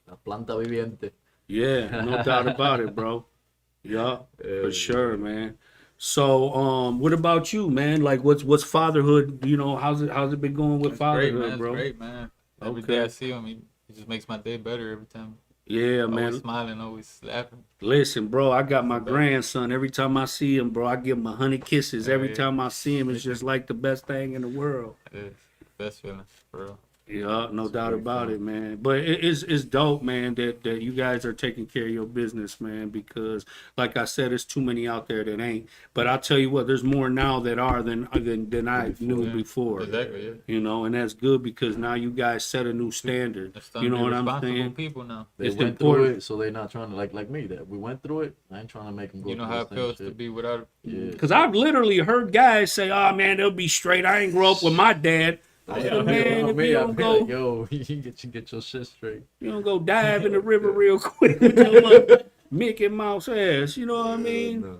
La planta viviente. Yeah, no doubt about it, bro. Yeah, for sure, man. So, what about you, man? Like, what's fatherhood? How's it been going with fatherhood, great, man. bro? It's great, man. Every day I see him, he just makes my day better every time. Yeah, man. Always smiling, always laughing. Listen, bro, I got my grandson. Every time I see him, bro, I give him 100 kisses. Every time I see him, it's just like the best thing in the world. It is. Best feeling, bro. Yeah, no doubt about it, man. But it's dope, man, that you guys are taking care of your business, man, because like I said, there's too many out there that ain't. But I'll tell you what, there's more now that are than I knew before. Exactly, yeah. And that's good because now you guys set a new standard. You know what I'm saying? People now. They went through it, so they're not trying to like me. That we went through it. I ain't trying to make them go. You know how it feels to be without. Yeah. Because I've literally heard guys say, "Oh man, they'll be straight. I ain't grow up with my dad." Man, if you don't go, yo, you get your shit straight. You don't go dive in the river real quick. Mickey Mouse ass, you know what I mean? No.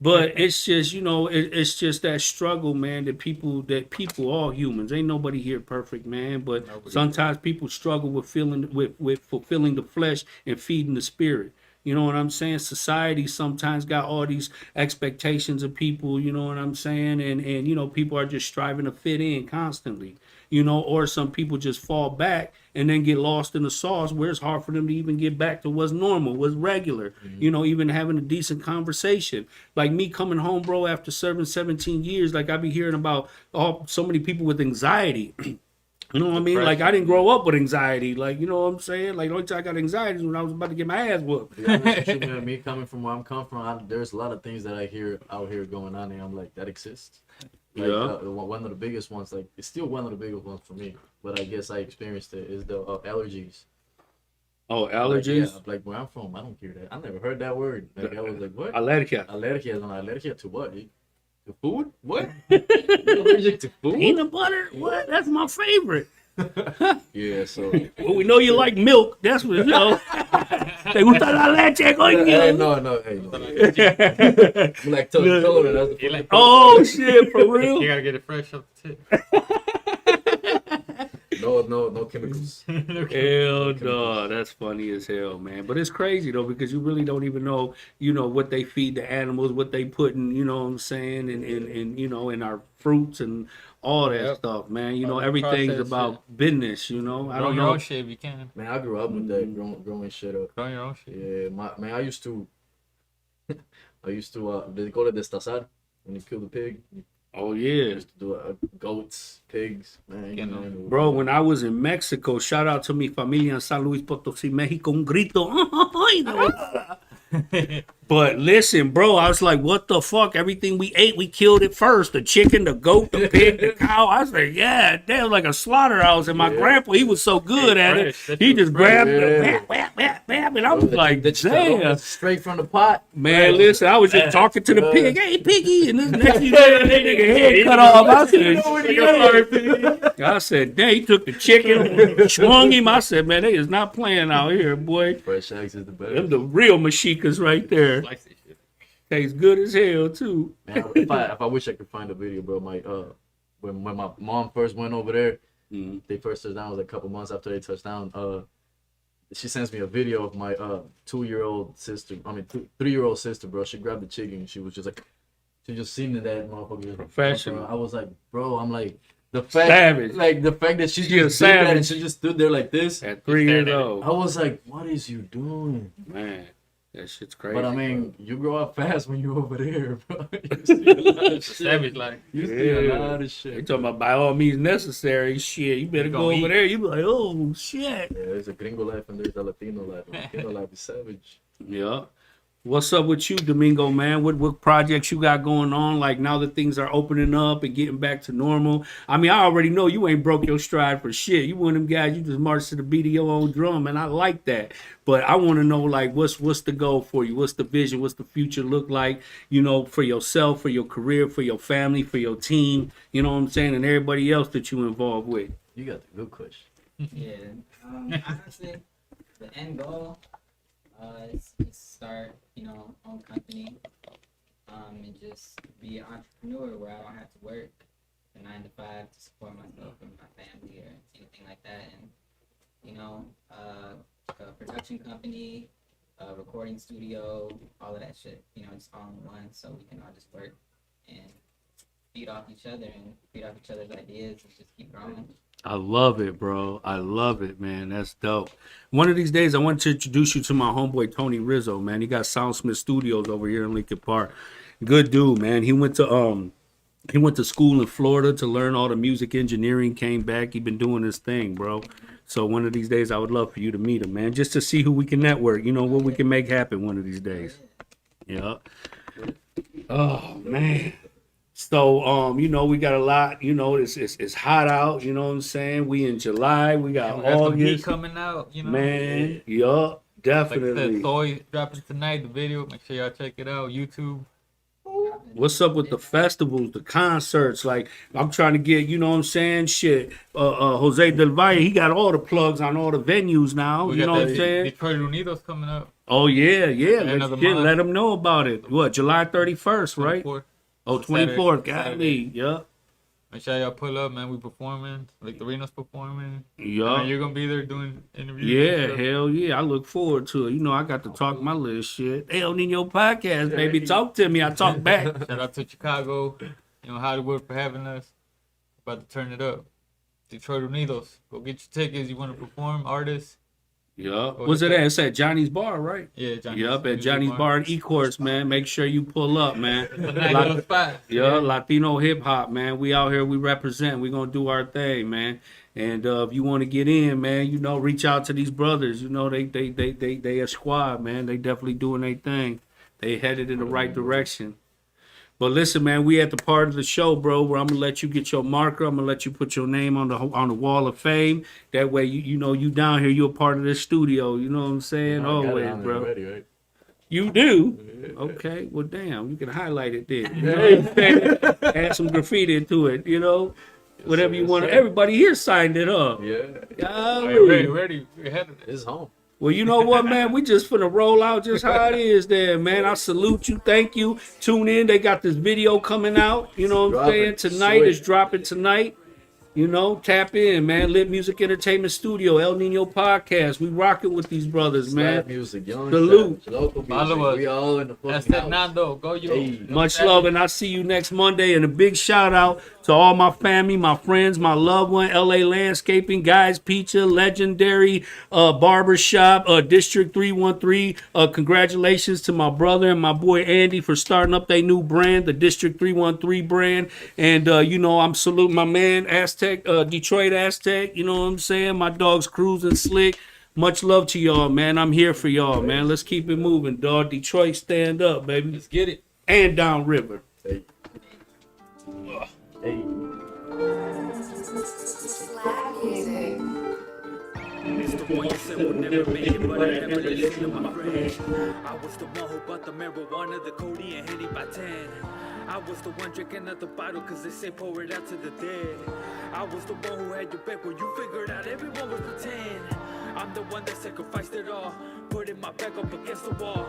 But it's just, it's just that struggle, man. That people, all humans, ain't nobody here perfect, man. But sometimes people struggle with fulfilling the flesh and feeding the spirit. You know what I'm saying? Society sometimes got all these expectations of people, you know what I'm saying? And people are just striving to fit in constantly, or some people just fall back and then get lost in the sauce where it's hard for them to even get back to what's normal, what's regular, even having a decent conversation. Like me coming home, bro, after serving 17 years, like I be hearing about so many people with anxiety. You know what I mean? Like, I didn't grow up with anxiety. Like, you know what I'm saying? Like, the only time I got anxiety is when I was about to get my ass whooped. Me coming from where I'm coming from, there's a lot of things that I hear out here going on, and I'm like, that exists. Like, one of the biggest ones, like, it's still one of the biggest ones for me, but I guess I experienced it, is the allergies. Oh, allergies? Like where I'm from, I don't hear that. I never heard that word. Like, I was like, what? Allergia. Allergia to what? To food? What? You're allergic to food? Peanut butter? What? That's my favorite. Yeah, so. Well, we know you like milk. That's what you know. Te gusta la leche, Hey, coño. no, hey. I'm like color. That's the like, Oh shit, for real? you gotta get it fresh off the tip. no chemicals. Hell no, that's funny as hell, man. But it's crazy though because you really don't even know, what they feed the animals, what they put in, what I'm saying, and in our fruits and all that stuff, man. Everything's processed about business. I Grow don't your know. own shit if you can. Man, I grew up with that, growing shit up. Grow your own shit. Yeah, man, I used to they call it destazar when you kill the pig. Oh I yeah. used to do goats, pigs, man. You know. Bro, when I was in Mexico, shout out to mi familia in San Luis Potosí, Mexico, un grito. But listen, bro, I was like, what the fuck? Everything we ate, we killed it first. The chicken, the goat, the pig, the cow. I was like, yeah, that was like a slaughterhouse. And my grandpa, he was so good at it. He just grabbed it, bam, and I was like, damn. Straight from the pot. Man, listen, I was just talking to the pig. Hey, piggy. And this next thing that nigga head cut off. I said, damn, he took the chicken, swung him. I said, man, they is not playing out here, boy. Fresh eggs is the best. Them the real Mashikas right there. Tastes good as hell too. Man, if I wish I could find a video, bro. When my mom first went over there, they first touched down. It was a couple months after they touched down. She sends me a video of my 2-year-old sister. I mean, 3-year-old sister, bro. She grabbed the chicken. And she was just like, she just seemed that motherfucker. Professional. I was like, bro. I'm like. The fact, savage. like the fact that she She just a did that savage. and she just stood there like this At 3 years old. I was like, "What is you doing, man? That shit's crazy." But I mean, you grow up fast when you're over there, bro. Savage like. You see a lot of They shit. talking about by all means necessary shit. You better go over there. You be like, oh shit. Yeah, there's a gringo life and there's a Latino life. Latino life is savage. Yeah. What's up with you, Domingo, man? What projects you got going on? Like now that things are opening up and getting back to normal. I mean, I already know you ain't broke your stride for shit. You one of them guys, you just march to the beat of your own drum, and I like that. But I want to know, like, what's the goal for you? What's the vision? What's the future look like? For yourself, for your career, for your family, for your team. You know what I'm saying? And everybody else that you involved with. You got the good question. Yeah. Honestly, the end goal is start, own company, and just be an entrepreneur where I don't have to work a 9 to 5 to support myself and my family or anything like that. And, a production company, a recording studio, all of that shit, just all in one so we can all just work and feed off each other and feed off each other's ideas and just keep growing. I love it, bro. I love it, man. That's dope. One of these days, I want to introduce you to my homeboy, Tony Rizzo, man. He got Soundsmith Studios over here in Lincoln Park. Good dude, man. He went to school in Florida to learn all the music engineering, came back. He been doing his thing, bro. So one of these days, I would love for you to meet him, man, just to see who we can network, what we can make happen one of these days. Yeah. Oh, man. So, we got a lot, it's hot out, you know what I'm saying? We in July, we got Some heat August. coming out, Man, yup, definitely. Like I said, Thor dropping tonight, the video. Make sure y'all check it out. YouTube. What's up with the festivals, the concerts? Like, I'm trying to get, you know what I'm saying? Shit, Jose Del Valle, he got all the plugs on all the venues now, We you got know what that I'm saying? Detroit Unidos coming up. Oh, yeah. End of the month. Let them know about it. What, July 31st, right? 24th. Oh, 24th, golly, yeah. Make sure y'all pull up, man. We performing. Like, the Reno's performing. Yeah. You're going to be there doing interviews. Yeah, hell yeah. I look forward to it. I got to talk my little shit. El Nino podcast, baby. Talk to me. I talk back. Shout out to Chicago, Hollywood for having us. About to turn it up. Detroit Unidos. Go get your tickets. You want to perform, artists. Yeah. What's it at? It's at Johnny's Bar, right? Yeah, Johnny's. Yup, at Johnny's Bar and E-Course, man. Make sure you pull up, man. It's a nice little spot. Yeah, Latino hip hop, man. We out here, we represent. We gonna do our thing, man. And if you want to get in, man, reach out to these brothers. They a squad, man. They definitely doing their thing. They headed in the right direction. But listen, man, we at the part of the show, bro, where I'm gonna let you get your marker. I'm gonna let you put your name on the wall of fame. That way, you down here, you're a part of this studio. You know what I'm saying? Always, bro. Already, right? You do? Yeah. Okay. Well, damn, you can highlight it then. You know what I'm saying? Add some graffiti to it. whatever you want. Everybody here signed it up. Yeah. Golly. Ready. We had it. It's home. Well, you know what, man? We just finna roll out just how it is there, man. I salute you. Thank you. Tune in. They got this video coming out. You know what I'm saying? Tonight. It's dropping tonight. You know, tap in, man. Lit Music Entertainment Studio, El Nino Podcast. We rocking with these brothers, man. Slap music, young Salute. stuff, local music. Follow us. We all in the That's fucking that house. Nando. Goyyo. Hey. Much love, and I'll see you next Monday. And a big shout out to all my family, my friends, my loved one, LA Landscaping, Guys Pizza, Legendary Barbershop, District 313. Congratulations to my brother and my boy Andy for starting up their new brand, the District 313 brand. And, you know, I'm saluting my man, Aztec, Detroit Aztec. You know what I'm saying? My dog's cruising slick. Much love to y'all, man. I'm here for y'all, man. Let's keep it moving, dog. Detroit, stand up, baby. Let's get it. And downriver. Hey. Hey. Slap music. It's the one you said would never make it, but I never listened to my friend. I was the one who bought the marijuana, the codeine, and Henny by 10. I was the one drinking out the bottle, cause they say pour it out to the dead. I was the one who had your back when you figured out everyone was pretend. I'm the one that sacrificed it all, putting my back up against the wall.